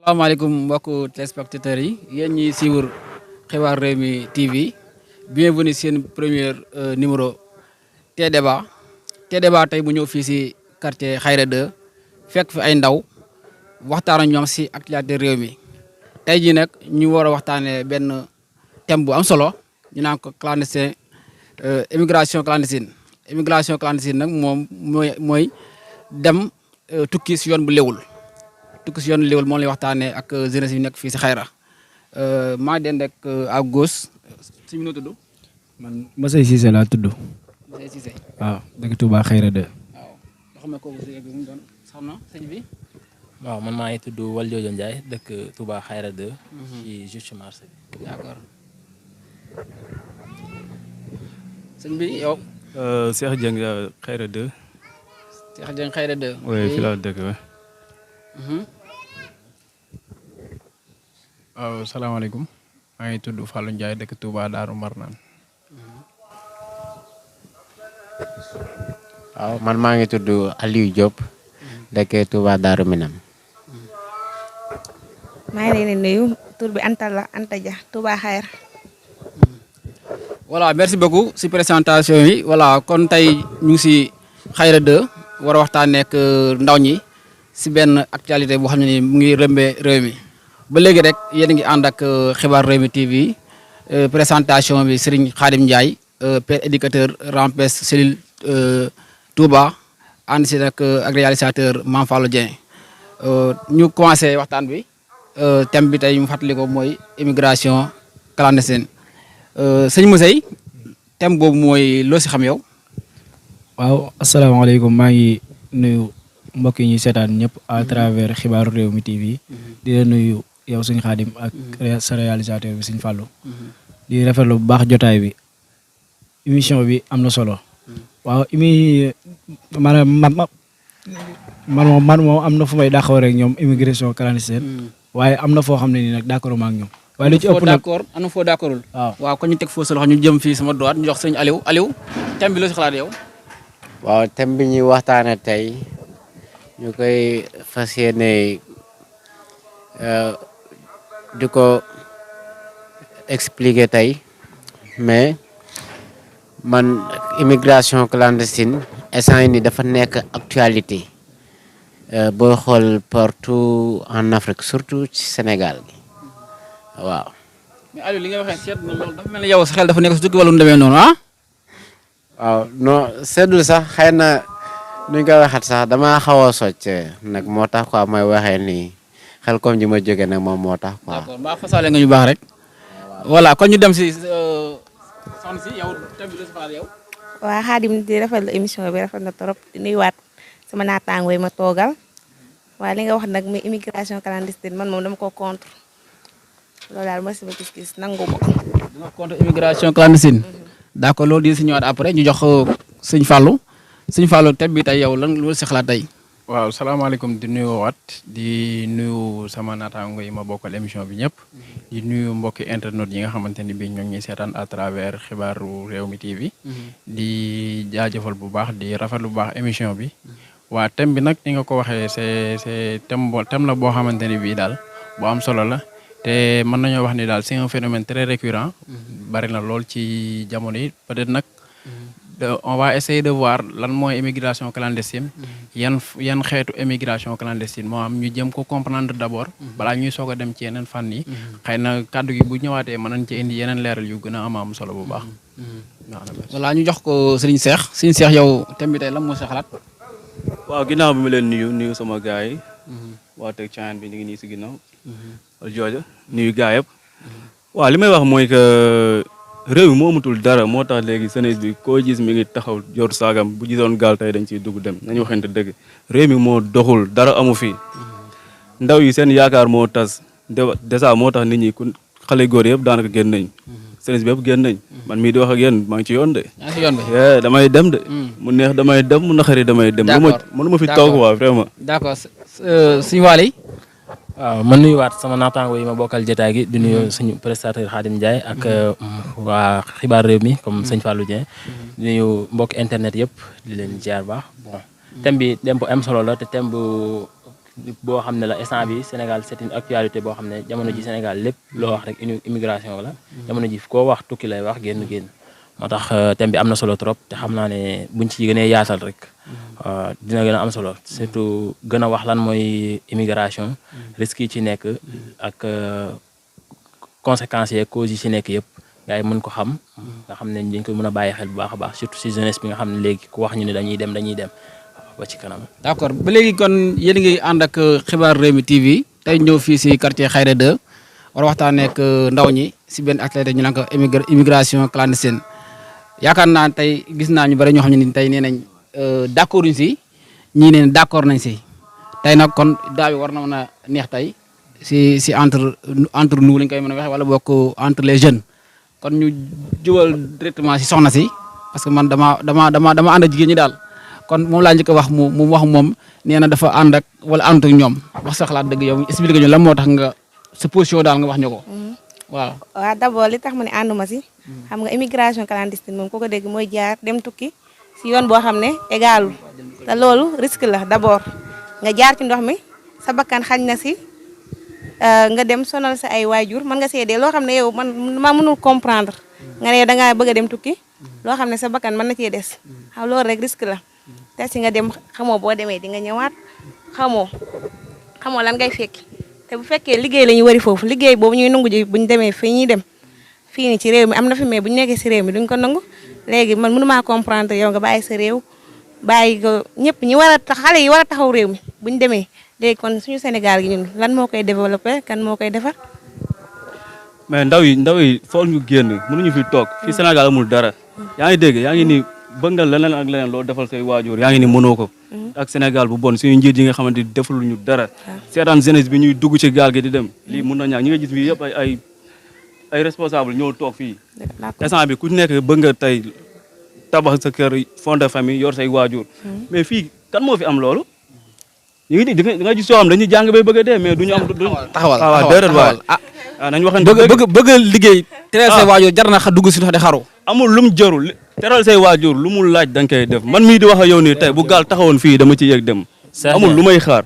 salaamaaleykum mbokku téléspectateurs yi yéen ñi suivre xibaar Rewmi TV bienvenue seen premier numéro T-Débat T-Débat tey bu ñëw fii si quartier Khayra 2 fekk fi ay ndaw waxtaan ak ñoom si actualité réew mi tey jii nag ñu war a waxtaanee benn thème bu am solo ñu naan ko clandestin immigration clandestine nag moom mooy dem tukki si yoon bu léwul tukki si yoon léwul moom lay waxtaanee ak jeunesse yi nekk fii si Khayra maa den rek à gauche si ñu tudd. man Masey Cissé laa tudd. Masey Cissé. waaw dëkk Touba Khayra 2. waaw loo xam ne kooku si mu doon xam na sëñ bi. waaw man maa ngi tudd Valdiodio Ndiaye dëkk Touba Khayra 2. ci juste marché bi. d'accord sëñ bi yow. Cheikh Dieng Khayra 2. Cheikh Dieng Khayra 2. oui fi laa dëkk ba. waaw salaamaaleykum maa ngi tudd Fallou Ndiaye dëkk Touba Daaru Marnaan. waaw man maa ngi tudd Aliou Diop dëkk Touba Daaru Minam. maa ngi leen di nuyu tur bi Anta la Anta Dia Touba Khayra. voilà merci beaucoup si présentation yi voilà kon tey ñu ngi si Khayra 2 war a waxtaanee ak ndaw ñi si benn actualité boo xam ne ni mu ngi rëmbee réew mi ba léegi rek yéen a ngi ànd ak xibaar Rewmi TV présentation bi Serigne Khadim Ndiaye père éducateur RAMPES cellule Touba ànd si nag ak réalisateur Mame Fallou Dieng ñu commencé waxtaan bi thème bi tey ñu fàttali ko mooy immigration clandestine sëñ Masey thème boobu mooy loo si xam yow. waaw asalaamaaleykum maa ngi nuyu mbokk yi ñuy seetaan ñëpp à travers xibaaru Rewmi TV. di la nuyu yow sëñ Khadim ak sa réalisateur bi sëñ Fallou. di rafetlu bu baax jotaay bi émission bi am na solo. waaw man moom am na fu may d'accord rek ñoom immigration clandestine. waaye am na foo xam ne nii nag d'accord ma ak ñoom. waaye lu ci ëpp nag am na foo d'accordul. waaw kon ñu teg foo sa loxo ñu jëm fii sama droite ñu jox sëñ Aliou thème bi loo si xalaat yow. waaw thème bi ñuy waxtaane tey ñu koy fas yéene di ko expliquer tey mais man immigration clandestine instant ni dafa nekk actualité booy xool partout en Afrique surtout ci Sénégal gi waaw. mais Aliou li nga waxee seet na loolu dafa mel ni yow sa xel dafa nekk si tukki wala mu demee noonu ah. waaw non seddul sax xëy na nuñ koy waxat sax damaa xaw a socc nag moo tax quoi mooy waxee nii xel comme ji ma jóge nag moom moo tax quoi. d'accord mbaa fasaale nga ñu baax rek. voilà kon ñu dem si soxna si yow thème bi loo si xalaat yow. waa Khadim di rafetlu émission bi rafet na trop di nuyuwaat sama naataangoo yi ma toogal waaye li nga wax nag muy immigration clandestine man moom dama ko contre loolu daal mooy sama gis-gis nangu ma ko. dina contre immigration clandestine. d'accord loolu di si ñëwaat après ñu jox sëñ Fallou thème bi tey yow lan loolu si xalaat tey. waaw salaamaaleykum di nuyuwaat di nuyu sama naataango yi ma bokkal émission bi ñëpp. di nuyu mbokki internet yi nga xamante ni bii ñoo ngi ñuy seetaan à travers xibaaru Rewmi TV. di jaajëfal bu baax di rafetlu bu baax émission bi. waa thème bi nag ni nga ko waxee c'est thème la boo xamante ni bii daal bu am solo la te mën nañoo wax ni daal c'est un phénomène très récurrent. bari na lool ci jamono yi peut-être nag. on va essayer de voir lan mooy immigration clandestine. yan xeetu immigration clandestine moo am ñu jëm ko comprendre d'abord. balaa ñuy soog a dem ci yeneen fànn yi. xëy na kàddu gi bu ñëwaatee mën nañ ci indi yeneen leeral yu gën a am solo bu baax. voilà ñu jox ko Serigne Cheikh yow thème bi tey lan moo sa xalaat. waaw ginnaaw bi ma leen nuyu sama gars yi. waa teg caan bi ñu ngi nii si ginnaaw. wala jooja nuyu gars yëpp. waaw li may wax mooy que réew mi moo amatul dara moo tax léegi jeunesse bi koo gis mi ngi taxaw jor saagam bu gisoon gaal tey dañ ciy dugg dem nañu waxante dëgg réew mi moo doxul dara amu fi ndaw yi seen yaakaar moo tas dèjà moo tax nit ñi ku xale góor yëpp daanaka génn nañ jeunesse bi yëpp génn nañ man mii di wax ak yéen maa ngi ci yoon de. yaa ngi ci yoon bi damay dem de. mu neex damay dem mu naqari damay dem. d'accord mënu ma fi toog waa vraiment. d'accord suñu waale. waaw man nuyuwaat sama naataango yi ma bokkal jotaay gi di nuyu suñu prestataire Khadim Ndiaye ak waa xibaar Rewmi comme sëñ Fallou Dieng di nuyu mbokk internet yëpp di leen ziar baax bon thème bi thème bu am solo la te thème bu boo xam ne la instant bi Sénégal c'est une actualité boo xam ne jamono ji Sénégal lépp loo wax rek immigration la jamono ji koo wax tukki lay wax génn moo tax thème bi am na solo trop te xam naa ne buñ ci gënee yaatal rek dina gën a am solo surtout gën a wax lan mooy immigration risques yi ci nekk ak conséquences yeeg causes yi ci nekk yëpp gars yi mën ko xam nga xam ne dañ ko mën a bàyyi xel bu baax a baax surtout si jeunesse bi nga xam ne léegi ku wax ñu ne dañuy dem ba ci kanam. d'accord ba léegi kon yéen a ngi ànd ak xibaar Rewmi TV tey ñëw fii si quartier Khayra 2 war waxtaanee ak ndaw ñi si benn activité ñu naan ko immigration clandestine yaakaar naa tey gis naa ñu bari ñoo xam ne ni tey nee nañ d'accord uñ si ñii neen d'accord nañ si tey nag kon daa bi war na mën a neex tey si entre nous lañ koy mën a waxee wala bokk entre les jeunes kon ñu jubal directement si soxna si parce que man dama ànd ak jigéen ñi daal kon moom laa njëkk a wax mu wax moom nee na dafa ànd ak wala àndut ak ñoom wax sa xalaat dëgg yow expliqué ñu lan moo tax nga sa position daal nga wax ñu ko waaw. waaw d'abord li tax mu ne ànduma si xam nga immigration clandestine moom ku ko dégg mooy jaar dem tukki si yoon boo xam ne égalul te loolu risque la d'abord nga jaar ci ndox mi sa bakkan xañ na si nga dem sonal sa ay waajur mën nga seedee loo xam ne yow man ma mënul comprendre nga ne da ngaa bëgg a dem tukki loo xam ne sa bakkan mën na cee des xam loolu rek risque la te si nga dem xamoo boo demee di nga ñëwaat xamoo lan ngay fekki te bu fekkee liggéey la ñu wari foofu liggéey boobu ñuy nangu ji buñ demee fii ñuy dem fii ni ci réew mi am na fi mais buñu nekkee si réew mi duñ ko nangu léegi man mënumaa comprendre yow nga bàyyi sa réew bàyyi ko ñëpp ñi war a xale yi war a taxaw réew mi buñ demee léegi kon suñu Sénégal gi ñun lan moo koy développé kan moo koy defar. mais ndaw yi foog ñu génn mënuñu fi toog fii Sénégal amul dara yaa ngi dégg yaa ngi ni bëgg nga leneen ak leneen loo defal say waajur yaa ngi ni mënoo ko ak Sénégal bu bon suñu njiit yi nga xamante ni defaluñu dara seetaan jeunesse bi ñuy dugg ci gaal gi di dem lii mun na ñaa ñi nga gis bi yëpp ay responsable ñoo toog fii instant bi ku nekk bëgg nga tey tabax sa kër fond de famille yor say waajur mais fii kan moo fi am loolu ñu ngi di nga gis yoo xam dañuy jàng bay bëgg a dee mais duñu am taxawal déedéet waay nañ waxante bëgg liggéey teral say waajur jar na dugg si ndox di xaru amul lu mu jarul teral say waajur lu mu laaj da nga koy def man mii di wax ak yow nii tey bu gaal taxawoon fii dama ci yegg dem amul lu may xaar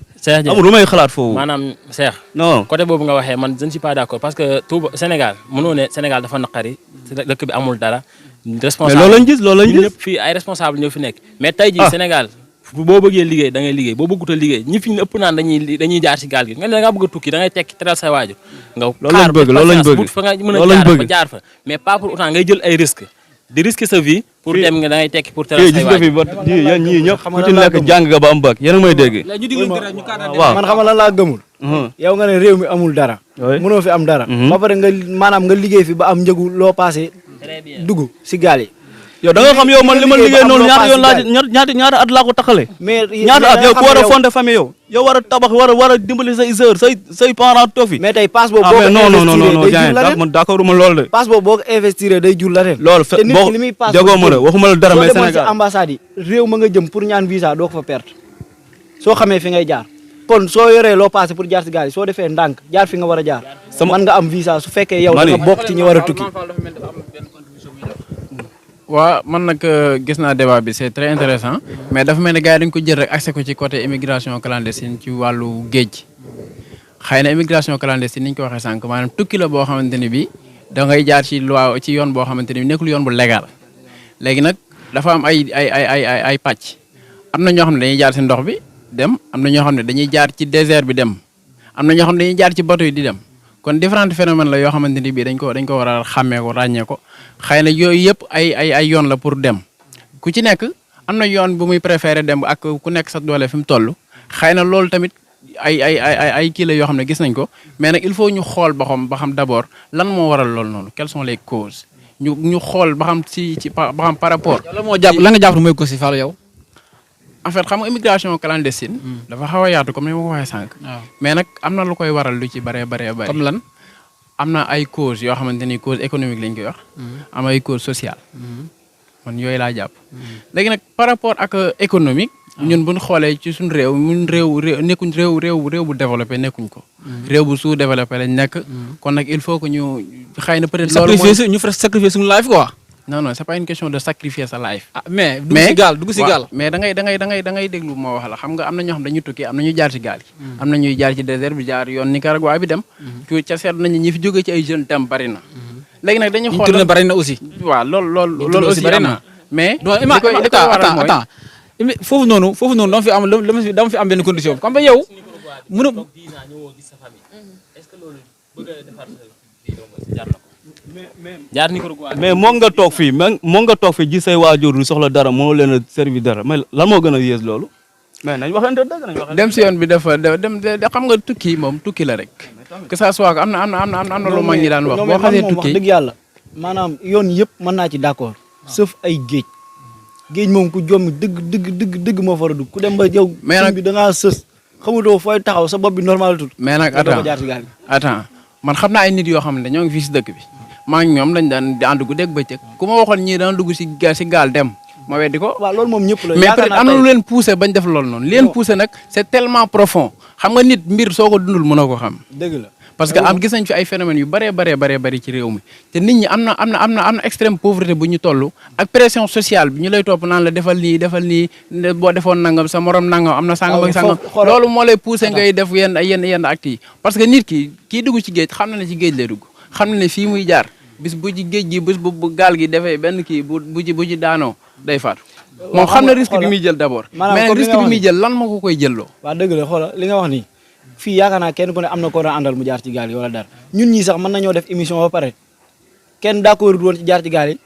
amul lu may xalaat foofu maanaam Cheikh non côté boobu nga waxee man je ne suis pas d'accord parce que tout Sénégal mënoo ne Sénégal dafa naqari dëkk bi amul dara responsable mais loolu lañ gis ñëpp fii ay responsable ñoo fi nekk mais tey jii Sénégal boo bëggee liggéey da ngay liggéey boo bëggut a liggéey ñi fi ñu ëpp naan dañuy jaar ci gaal gi nga ne da ngaa bëgg a tukki da ngay tekki teral sa waajur nga xaar loolu lañ bëgg fa nga mën a jaar fa mais pas pour autant ngay jël ay risques di risquer sa vie pour dem nga da ngay tekki pour teral say waajur yéen ñii ñëpp ku ci nekk jàng nga ba am bac yéen a may dégg waaw man xam lan laa gëmul yow nga ne réew mi amul dara mënoo fi am dara ba pare nga maanaam nga liggéey fi ba am njëgu loo passé dugg si gaal yi yow da nga xam yow man li ma liggéey noonu ñaata yoon laa ñaata at laa ko taxale mais ñaata at yow ku war a fonder famille yow war a tabax war a dimbali say sœur say parents toog fi mais tey passe boobu boo ko non jaay man d'accord ma loolu de passe boobu boo ko investir day jur la ren loolu te nit ki li muy passe déggoo ma la waxuma la dara mais soo demoon Sénégal ci ambassade yi réew ma nga jëm pour ñaan visa doo ko fa perte soo xamee fi ngay jaar kon soo yoree loo passé pour jaar si gaal yi soo defee ndànk jaar fi nga war a jaar mën nga am visa su fekkee yow da nga bokk ci ñi war a tukki waaw man nag gis naa débat bi c'est très intéressant mais dafa mel ni gars yi dañ ko jël rek accès ko ci côté immigration clandestine ci wàllu géej xëy na immigration clandestine ni ñu ko waxee sànq maanaam tukki la boo xamante ni bi da ngay jaar ci loi ci yoon boo xamante ni bi nekkul yoon bu légal léegi nag dafa am ay pàcc am na ñoo xam ne dañuy jaar ci ndox bi dem am na ñoo xam ne dañuy jaar ci désert bi dem am na ñoo xam ne dañuy jaar ci bateau yi di dem kon différents phénomènes la yoo xamante ni bii dañ ko war a xàmmee ko ràññee ko xëy na yooyu yëpp ay yoon la pour dem ku ci nekk am na yoon bu muy préféré dem ak ku nekk sa doole fi mu toll xëy na loolu tamit ay kii la yoo xam ne gis nañ ko mais nag il faut ñu xool ba xam d'abord lan moo waral loolu noonu quelles sont les causes ñu xool ba xam ba xam par rapport. la nga jàpp mooy ko si Fallou yow. en fait xam nga immigration clandestine. dafa xaw a yaatu comme ni ma ko waxee sànq. mais nag am na lu koy waral lu ci bëree bëree bëri. comme lan. am na ay causes yoo xamante ni cause économique lañ koy wax. am ay cause sociale. man yooyu laa jàpp. léegi nag par rapport ak économique. ñun bu ñu xoolee ci suñu réew ñun nekkuñ réew bu développé nekkuñ ko. réew bu sous-développé lañ nekk. kon nag il faut que ñu xëy na peut-être. loolu mooy ñu sacrifier suñu life quoi. non non c'est pas une question de sacrifier sa life. ah mais dugg si gaal dugg si gaal. mais da ngay déglu ma wax la xam nga am na ñoo xam dañuy tukki am na ñuy jaar ci gaal yi. am na ñuy jaar ci désert bi jaar yoon Nicaragua bi dem. ca seet nañu ñi fi jógee ci ay jeunes dem bari na. léegi nag dañuy xool tourné bari na aussi. waaw loolu aussi bari na. mais li koy waral mooy foofu noonu dama fi am benn condition comme yow mënu jaar Nicaragua mais moo nga toog fii gis say waajur lu soxla dara moo leen a servi dara mais lan moo gën a yées loolu mais nañ waxante dëgg dem si yoon bi dafa dem xam nga tukki moom tukki la rek que ça soit am na lu mag ñi daan wax boo xasee tukki dëgg yàlla maanaam yoon yëpp mën naa ci d'accord sauf ay géej moom ku jommi dëgg moo fa war a dugg ku dem ba yow mais bi da ngaa sës xamutoo fooy taxaw sa bopp bi normal tut mais nag attends man xam naa ay nit yoo xam ne ñoo ngi fii si dëkk bi maa ngi ñoom dañ daan ànd guddeeg bëccëg ku ma waxoon ñii daan dugg si gaal dem ma weddi ko. waaw loolu moom ñëpp la mais peut-être am na lu leen poussé bañ def loolu noonu. li leen poussé nag c'est tellement profond xam nga nit mbir soo ko dundul mënoo ko xam. dëgg la parce que gis nañ fi ay phénomènes yu bari ci réew mi te nit ñi am na extrême pauvreté bu ñu toll ak pression sociale bi ñu lay topp naan la defal nii boo defoon nangam sa morom nangam am na sangam ak sangam loolu moo lay poussé ngay def yenn actes yi parce que nit kii dugg ci géej xam na ne ci géej lay dugg xam na ne fii muy jaar bis bu ci géej gi bis bu gaal gi defee benn kii bu ci daanoo day faatu moom xam na risque bi muy jël d'abord mais risque bi muy jël lan moo ko koy jëlloo waaw dëgg la xoolal li nga wax nii fii yaakaar naa kenn ku ne am na ko doon àndal mu jaar ci gaal gi wala dara ñun ñii sax mën nañoo def émission ba pare kenn d'accord woon ci jaar ci gaal yi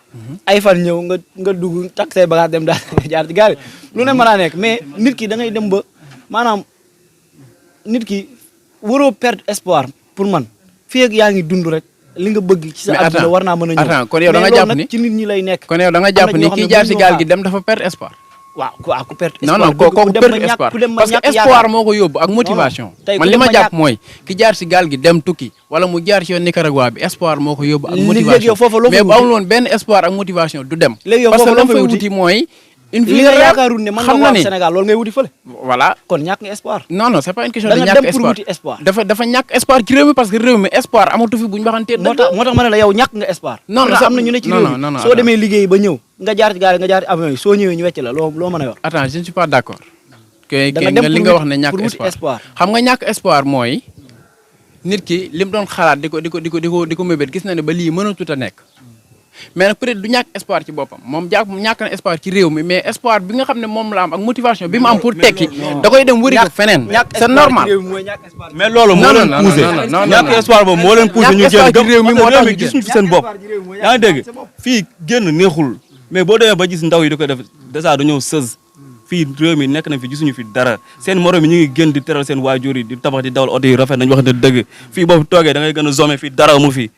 ay fan ñëw nga dugg takk say bagage dem daal jaar ci gaal yi lu ne mën naa nekk mais nit ki da ngay dem ba maanaam nit ki waroo perdre espoir pour man fii ak yaa ngi dund rek li nga bëgg ci sa àdduna war naa mën a ñëw kon yow da nga jàpp ni ci nit ñi lay nekk kon yow da nga jàpp ni kii jaar ci gaal gi dem dafa perdre espoir waaw ku perte espoir non kooku perte espoir parce que espoir moo ko yóbbu ak motivation man li ma jàpp mooy ki jaar si gaal gi dem tukki wala mu jaar ci yoon Nicaragua bi espoir moo ko yóbbu ak motivation mais bu amul woon benn espoir ak motivation du dem parce que loo fay wuti mooy une vie li nga yaakaarul ne mën nga ko am Sénégal loolu ngay wuti fële voilà kon ñàkk nga espoir non c'est pas une question de ñàkk espoir dafa ñàkk espoir ci réew mi parce que réew mi espoir amatu fi bu ñu waxantee moo tax ma ne la yow ñàkk nga espoir am na ñu ne ci réew mi soo demee liggéey ba ñëw nga jaar ci gaal nga jaar ci avion yi soo ñëwee ñu wecc la loo mën a wax attends je ne suis pas d'accord que li nga wax ne ñàkk espoir xam nga ñàkk espoir mooy nit ki li mu doon xalaat di ko mébét gis na ne ba lii mënatut a nekk mais nag peut-être du ñàkk espoir ci boppam moom ñàkk na espoir ci réew mi mais espoir bi nga xam ne moom la am ak motivation bi mu am pour tekki da koy dem wëri ko feneen c'est normal mais loolu moo leen poussé ñàkk espoir boobu moo leen poussé ñu génn gëm réew mi moo tax gisuñu fi seen bopp yaa ngi dégg fii génn neexul mais boo demee ba gis ndaw yi di ko def déjà dañoo sës fii réew mi nekk nañ fi gisuñu fi dara seen morom yi ñu ngi gën di teral seen waajur yi di tabax di dawal oto yi rafet nañ waxante dëgg fii boobu toogee da ngay gën a zoomé fii dara mu fi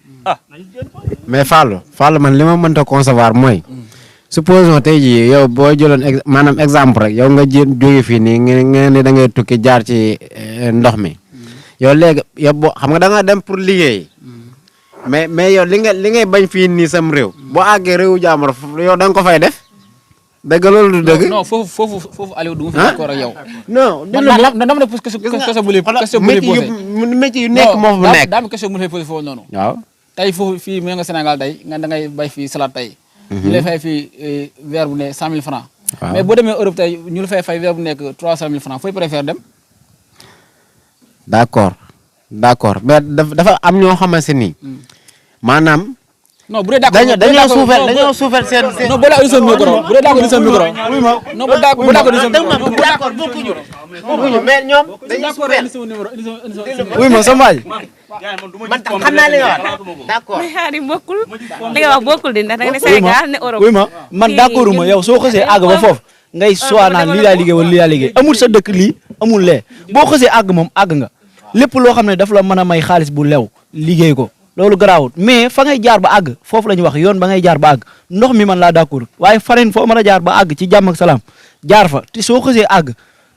mais Fallou man li ma mënta concevoir mooy supposons tey jii yow boo jëloon maanaam exemple rek yow nga jóge fii nii nga ne da ngay tukki jaar ci ndox mi yow léegi yow boo xam nga da nga dem pour liggéey mais yow li ngay bañ fii nii sam réew boo àggee réewu jàmbur yow da nga ko fay def dëgg loolu du dëgg. non foofu Aliou du ma fi d'accord ak yow. non dama ne question bu lay posé métier yu nekk moo fa nekk. daa am question bu lay posé foofu noonu. waaw tey foofu fii mu nga Sénégal tey nga da ngay bay fii salade tey. ñu lay fay fii weer bu ne 100 000 francs. mais boo demee Europe tey ñu la fay weer bu nekk 300 000 francs fooy préfère dem. d'accord mais dafa am ñoo xamante ni maanaam. non bu dee d'accord dañoo suufel seen. non boo daa seen micro bu dee d'accord seen micro. non bu d'accord seen micro. d'accord bokkuñu mais ñoom dañuy suufel. oui ma sama waay. man xam naa li nga wax d'accord. mais xaar yi bokkul li nga wax bokkul di ndax da nga ne Sénégal ne Europe. oui ma man d'accord ma yow soo xasee àgg ba foofu ngay soo naan lii laa liggéey wala lii laa liggéey amul sa dëkk lii amul lee boo xasee àgg moom àgg nga lépp loo xam ne daf la mën a may xaalis bu lew liggéey ko. loolu garaawut mais fa ngay jaar ba àgg foofu la ñuy wax yoon ba ngay jaar ba àgg ndox mi man laa d'accord waaye faneen foo mën a jaar ba àgg ci jàmm ak salaam jaar fa te soo xësee àgg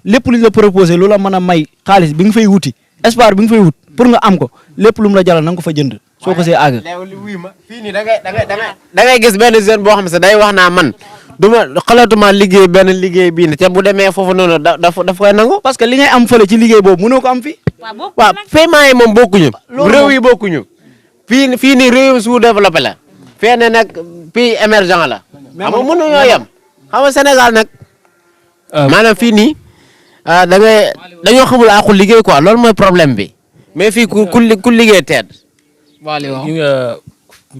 lépp lu ñu la proposé lu la mën a may xaalis bi nga fay wuti espoir bi nga fay wut pour nga am ko lépp lu mu la jaral na nga ko fa jënd soo xësee àgg. fii nii da ngay gis benn jeune boo xam ne day wax naa man xalaatuma liggéey benn liggéey bii ne te bu demee foofu noonu daf koy nangu. parce que li ngay am fële ci liggéey boobu mënoo ko am fii. waaw paiement yi moom bokkuñu. réew yi bokkuñu. fii nii réew sous développé la fee ne nag pays émergent la. xam nga mënuñoo yem. xam nga Sénégal nag. maanaam fii nii da ngay dañoo xamul àqu liggéey quoi loolu mooy problème bi mais fii ku liggéey tedd.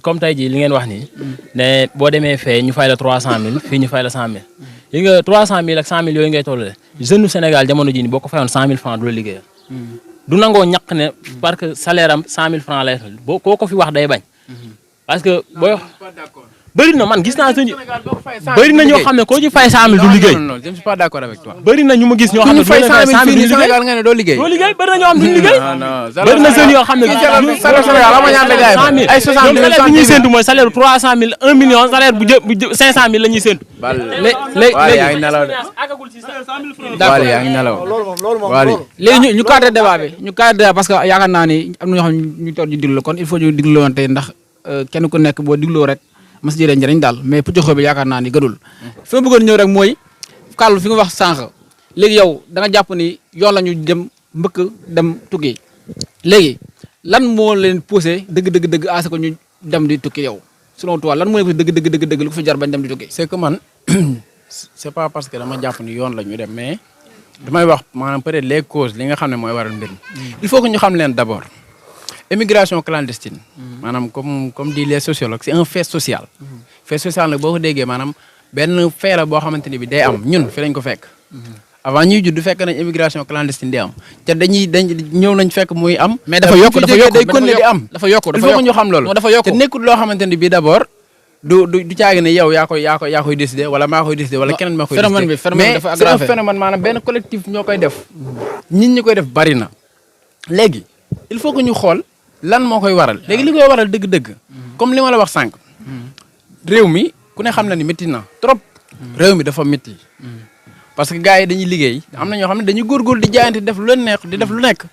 comme tey jii li ngeen wax nii. ne boo demee fee ñu fay la 300000 fii ñu fay la 100000. li nga 300000 ak 100000 yooyu ngay tollale jeune Sénégal jamono jii nii boo ko fayoon 100000 francs du la liggéeyal. du nangoo ñaq ne parce que salaire am 100000 francs lay fay boo koo ko fi wax day bañ. parce que booy wax bëri na man gis naa suñu bëri na ñoo xam ne koo ci fay 100000 du liggéey. non je ne suis pas d'accord avec toi. bëri na ñu ma gis ñoo xam ne fay 100000 fii Sénégal nga ne doo liggéey. doo liggéey bëri na ñoo xam duñu liggéey. bëri na jeunes yoo xam ne Sénégal ama ñaata gars yi ay 60 000 salaire bi ñuy séntu mooy salaire 300000 1 million salaire bu 500000 la ñuy séntu. léegi yaa ngi nelaw de. d'accord yaa ngi nelaw. léegi ñu cadré débat bi ñu cadré débat parce que yaakaar naa ni am na ñoo xam ñu toog ñu diglu kon il faut ñu diglu woon tey ndax kenn ku nekk boo digloo rek mas jëree njëriñ daal mais pëccoxoo bi yaakaar naa ni gëdul fi ma bëggoon ñëw rek mooy kàllu fi nga wax sànq léegi yow da nga jàpp ni yoon la ñu dem mbëkk dem tukki léegi lan moo leen poussé dëgg à ce que ñu dem di tukki yow selon toi lan moo leen poussé dëgg lu ko fi jar bañ dem di tukki. c'est que man c'est pas parce que dama jàpp ni yoon la ñu dem mais damay wax maanaam peut-être les causes li nga xam ne mooy waral mbir mi il faut que ñu xam leen d'abord émigration clandestine maanaam comme dit les sociologues c'est un fait social fait social nag boo ko déggee maanaam benn fait la boo xamante ni bi day am ñun fi lañ ko fekk avant ñuy judd fekk nañ immigration clandestine di am te ñëw nañ fekk muy am mais dafa yokk day continuer di am dafa yokk il faut que ñu xam loolu dafa yokk te nekkul loo xamante ni bi d'abord du caagi ne yow yaa koy décider wala maa koy décider wala keneen maa koy décider phénomène dafa aggravé mais c'est un phénomène maanaam benn collectif ñoo koy def nit ñi koy def bari na léegi il faut que ñu xool lan moo koy waral léegi li koy waral dëgg-dëgg comme li ma la wax sànq réew mi ku ne xam na ni métti na trop réew mi dafa métti parce que gars yi dañuy liggéey am na ñoo xam ne dañuy góorgóorlu di jaayante di def lu leen neex di def lu nekk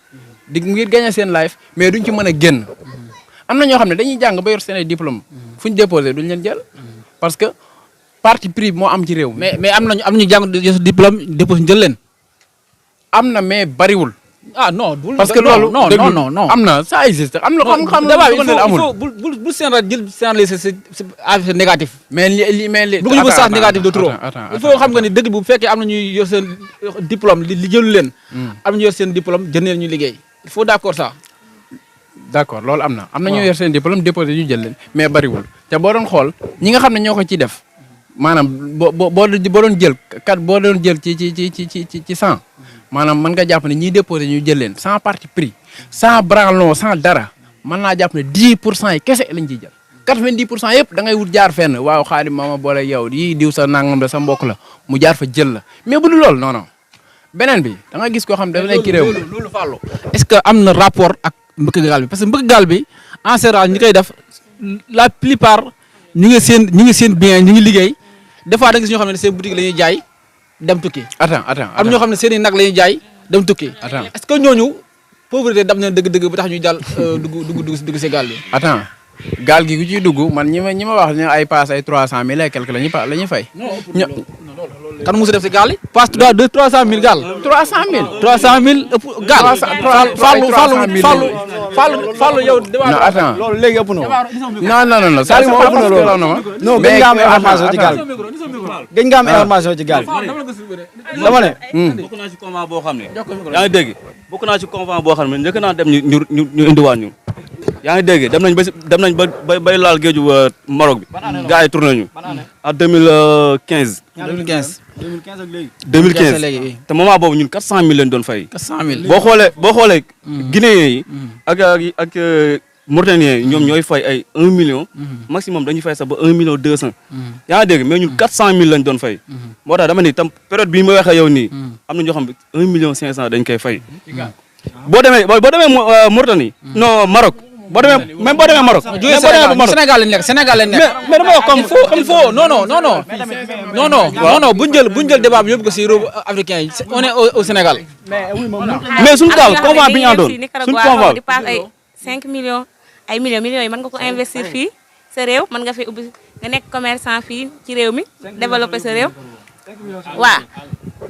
di ngir gagner seen life mais duñ ci mën a génn am na ñoo xam ne dañuy jàng ba yor seen ay diplôme fu ñu déposé duñ leen jël parce que parti pris moo am ci réew mi. mais am nañu jàng diplôme déposé jël leen. am na mais bariwul. ah non parce que loolu non am na ça existe am na xam nga amul bu seen rajo jël seen rajo c'est négatif. mais li bu ñu ko sens négatif de trop. il faut xam nga ni dëgg bu fekkee am na ñuy yor seen diplôme li jëlu leen. am ñu yor seen diplôme jëndee ñu liggéey il faut d'accord ça. d'accord loolu am na ñu yor seen diplôme déposé ñu jël leen mais bariwul te boo doon xool ñi nga xam ne ñoo ko ciy def maanaam boo doon jël ci 100. maanaam mën nga jàpp ne ñiy déposé ñu jël leen sans parti pris sans branlon sans dara mën naa jàpp ne 10% yi kese lañ ciy jël 90% yëpp da ngay wut jaar fenn waaw Xaadim ma boole yow di diw sa nangam la sa mbokk la mu jaar fa jël la mais bu dul loolu non beneen bi da nga gis koo xam ne dafa nekk ci réew mi loolu Fallou est-ce que am na rapport ak mbëkk gaal bi parce que mbëkk gaal bi en général ñi koy def la plupart ñu ngi seen bien ñu ngi liggéey des fois da nga gis ñoo xam ne seen boutique la ñuy jaay dem tukki. attends am ñoo xam ne seen i nag la ñuy jaay dem tukki. est-ce que ñooñu pauvreté dam na dëgg-dëgg ba tax ñuy jàll dugg si gaal bi. attends gaal gi ku ciy dugg man ñi ma wax ne ay passe ay 300000 et quelque la ñuy fay. kan musu def si gaal yi. passe 300000 gaal. 300000 ëpp gaal. Fallou yow. non attends loolu léegi ëpp na non ça c'est pas parce que loolu non gën nga am information ci gaal gën nga am information ci gaal dama ne bokk naa ci convent boo xam ne yaa ngi dégg bokk naa ci convent boo xam ne njëkk naa dem ñu indiwaat ñu yaa ngi dégg dem nañ ba bay laal géeju Maroc bi gars yi tourné ñu en 2015 te moment boobu ñun 400000 lañ doon fay 400000 boo xoolee Guinéens yi ak Mauritaniens yi ñoom ñooy fay ay 1 million maximum dañuy fay sax ba 1 million 200 yaa ngi dégg mais ñun 400000 lañ doon fay moo tax dama ni tam période bii ma waxee yow nii am na ñoo xam ne 1 million 500 dañ koy fay boo demee Mauritanie non Maroc boo demee même boo demee Maroc Sénégal lañ nekk mais dama wax comme il faut non buñ jël débat bi yóbbu ko si réew africain yi on est au Sénégal mais suñu gaal convent bi ñu àndoon suñu convent di passe ay 5 millions ay millions yi mën nga ko investir fii sa réew mën nga fi ubbi nga nekk commerçant fii ci réew mi développer sa réew waaw.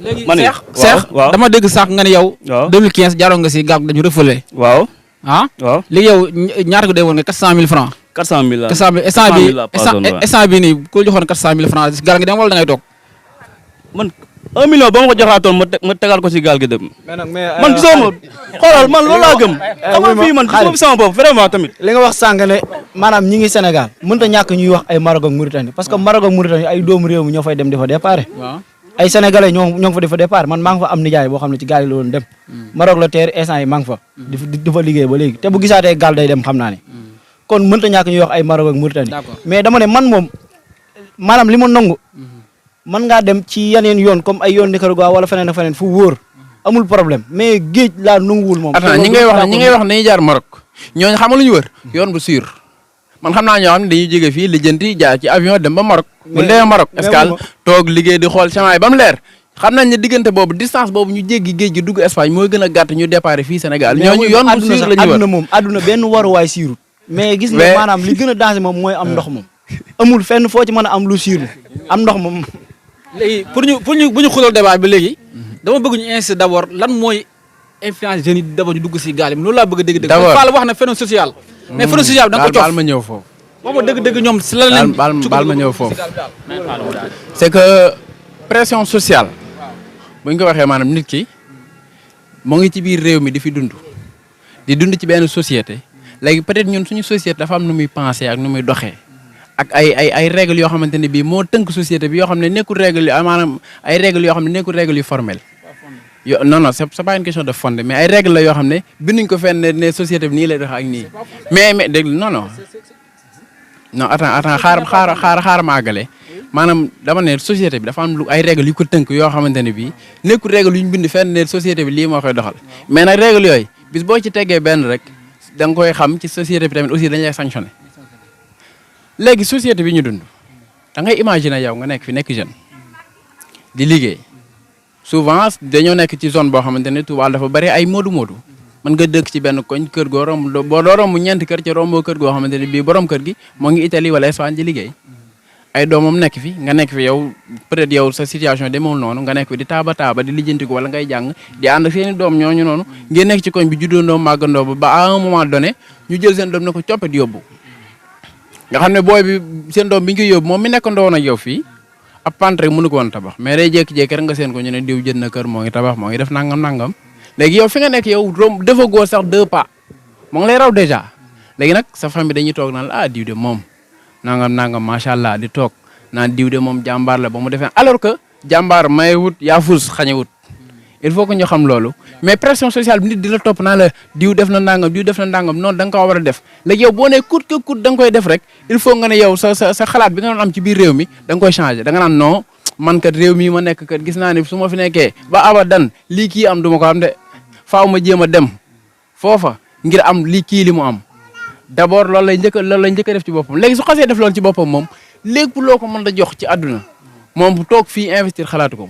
léegi Cheikh dama dégg sax nga ne yow. waaw 2015 jaaroon nga si gaal dañu refoulé. waaw. léegi yow ñaata ko dee woon nga 400000 francs. 400 000 la 400 000 instant bi nii ku la joxoon 400 000 francs gaal gi dem wala da ngay toog. man 1 million ba ma ko joxaatoon ma tegal ko ci gaal gi dem. man gisoo ma xoolal man loolu laa gëm. xam nga fii man gisoo sama bopp vraiment tamit. li nga wax sànq ne maanaam ñi ngi Sénégal mënut a ñàkk ñuy wax ay Maroc ak Mauritanie parce que Maroc ak Mauritanie ay doomu réew mi ñoo fay dem di fa déparé. ay sénégalais ñoo ngi fa di fa départ man maa ngi fa am nijaay boo xam ne ci gaal yi la doon dem. Maroc la teer instant yi maa ngi fa. di fa liggéey ba léegi te bu gisaatee gaal day dem xam naa ne. kon mënut a ñàkk ñuy wax ay Maroc ak Mauritanie. mais dama ne man moom maanaam li ma nangu. mën ngaa dem ci yeneen yoon comme ay yoon Nicaragua wala feneen ak feneen fu wóor amul problème mais géej laa nanguwul moom. attends ñi ngay wax dañuy jaar Maroc ñooñu xamal lu ñu wër yoon bu sûr man xam naa ñoo xam ne dañuy jóge fii lijjanti jaar ci avion dem ba Maroc. bu demee Maroc escale toog liggéey di xool chemin ba mu leer xam nañ ne diggante boobu distance boobu ñu jéggi géej gi dugg Espagne mooy gën a gàtt ñu déparé fii Sénégal. ñooñu yoon bu sûr la ñu wër àdduna moom àdduna benn waruwaay siirut mais gis nga maanaam li gën a danger moom mooy am ndox moom amul fenn foo ci mën a am lu siiru am ndox moom. léegi bu ñu xulal débat bi léegi dama bëgg ñu insister d'abord lan mooy influence jeunes yi d'abord ñu dugg si gaal yi loolu laa bëgg a dégg-dëgg. d'abord Fall wax na phénomène social. mais phénomène social bi da nga ko cof baal ma ñëw foofu. wax ma dëgg-dëgg ñoom si lan lañ. baal ma ñëw foofu. c'est que pression sociale. bu ñu ko waxee maanaam nit ki moo ngi ci biir réew mi di fi dund. di dund ci benn société léegi peut-être ñun suñu société dafa am nu muy penser ak nu muy doxee. ak ay règles yoo xamante ne bii moo tënk société bi yoo xam ne nekkul règles yi maanaam ay règles yoo xam ne nekkul règles yu formel non c'est pas une question de fondé mais ay règles la yoo xam ne binduñ ko fenn ne société bi nii lay doxee ak nii mais dégg non attends xaar ma àggale maanaam dama ne société bi dafa am lu ay règles yu ko tënk yoo xamante ne bii nekkul règles yu ñu bind fenn ne société bi lii moo koy doxal mais nag règles yooyu bis boo ci teggee benn rek da nga koy xam ci société bi tamit aussi dañ lay sanctionné léegi société bi ñu dund da ngay imaginer yow nga nekk fi nekk jeune di liggéey souvent dañoo nekk ci zone boo xamante ne Touba dafa bari ay moodu-moodu mën nga dëkk ci benn koñ kër goo romb boo doo romb ñeenti kër ci romboo kër goo xamante ne bii borom kër gi moo ngi Italie wala Espagne di liggéey ay doomam nekk fi nga nekk fi yow peut-être yow sa situation demewul noonu nga nekk fi di taaba di lijjanti ko wala ngay jàng di ànd ak seeni doom ñooñu noonu ngeen nekk ci koñ bi juddoondoo màggandoo ba à un moment donné ñu jël seen doom ne ko coppet yóbbu nga xam ne booy bi seen doom bi ñu koy yóbbu moom mi nekkandoo woon ak yow fii ab pant rek mënu ko woon tabax mais day jékki-jékki rek nga seen ko ñu ne diw jënd na kër moo ngi tabax moo ngi def nangam léegi yow fi nga nekk yow rom dafa góor sax 2 pas moo ngi lay raw déjà léegi nag sa famille dañuy toog naan la diw de moom nangam macha allah di toog naan diw de moom jàmbaar la ba mu defee alors que jàmbaar mayewut yaa fus xañewut il faut que ñu xam loolu mais pression sociale bi nit di la topp naa la diw def na nangam noonu da nga ko war a def léegi yow boo nee coûte que coûte da nga koy def rek il faut nga ne yow sa xalaat bi nga doon am ci biir réew mi da nga koy changer da nga naan non man kat réew mi ma nekk kat gis naa ne su ma fi nekkee ba abadan lii kii am du ma ko am de faaw ma jéem a dem foofa ngir am lii kii li mu am d'abord loolu lay njëkk a def ci boppam léegi su xasee def loolu ci boppam moom léegi loo ko mën a jox ci àdduna moom bu toog fii investir xalaatu ko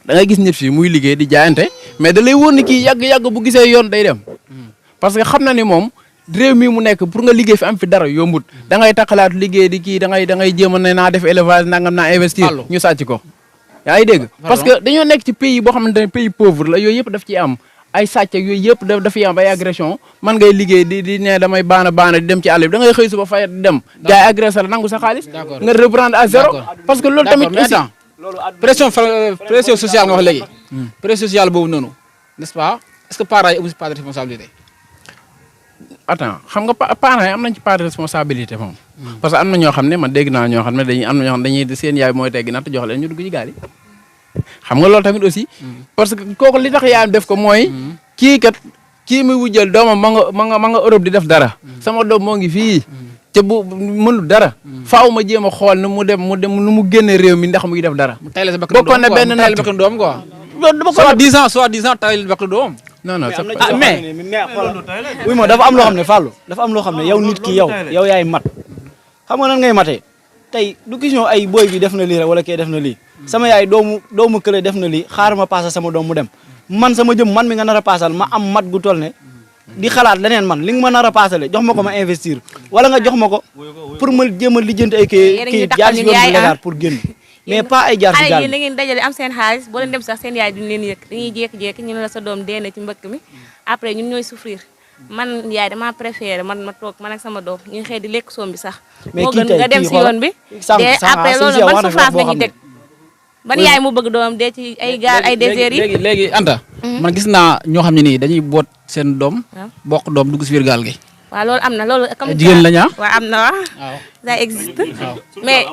da ngay gis nit fii muy liggéey di jaayante mais da lay wóor ni kii yàgg-yàgg bu gisee yoon day dem parce que xam na ni moom réew mi mu nekk pour nga liggéey fi am fi dara yombut da ngay taxalaat liggéey di kii da ngay jéem a ne naa def élevage nangam naa investir ñu sàcc ko yaa ngi dégg parce que dañoo nekk ci pays boo xamante ne pays pauvre la yooyu yëpp daf ciy am ay sàcc ak yooyu yëpp dafay am ay agression man ngay liggéey di ne damay baana di dem ci àll bi da ngay xëy suba fayat di dem jaay agressé la nangu sa xaalis nga reprendre à zéro parce que loolu tamit aussi pression sociale nga wax léegi. pression sociale boobu noonu n'est-ce pas est-ce que parents yi amuñu part de responsabilité. attends xam nga parents yi am nañ ci part de responsabilité moom. parce que am na ñoo xam ne man dégg naa ñoo xam ne dañuy seen yaay mooy teggi natt jox leen ñu dugg ci gaal yi. xam nga loolu tamit aussi. parce que kooku li tax yaayam def ko mooy. kii muy wujjal doomam ma nga Europe di def dara. sama doom moo ngi fii. te bu mënul dara. faaw ma jéem a xool nu mu génne réew mi ndax mu ngi def dara. mu tayal sa bakkan doom quoi soit 10 ans tayal bakkan doom. non mais oui ma dafa am loo xam ne Fallou dafa am loo xam ne yow nit ki yow yaay mat xam nga nan ngay matee tey du question ay boy bi def na lii rek wala kee def na lii sama yaay doomu kële def na lii xaar ma paasal sama doom mu dem man sama jëm man mi nga nar a paasal ma am mat gu toll ne di xalaat leneen man li nga ma nar a paasale jox ma ko ma investir wala nga jox ma ko pour ma jéem a lijjanti ay kii jaar si yoon bu légal pour génn mais pas ay jaar si gaal yéen da ngeen dajale am seen xaalis boo leen dem sax seen yaay duñ leen yëg dañuy jékki-jékki ñu ne la sa doom dee na ci mbëkk mi après ñun ñooy souffrir man yaay dama préféré man ma toog man ak sama doom ñu xëy di lekk soom bi sax mais moo kii gën tey nga dem kii si yoon bi de après loolu ban souffrance la ñuy teg ban yaay mu bëgg doom dee ci ay gaal ay désert yi léegi Anta man gis naa ñoo xam ne nii dañuy boot seen doom bokk doom dugg si biir gaal gi waaw loolu am na loolu comme jigéen la ñaa waaw am na waaw ça existe mais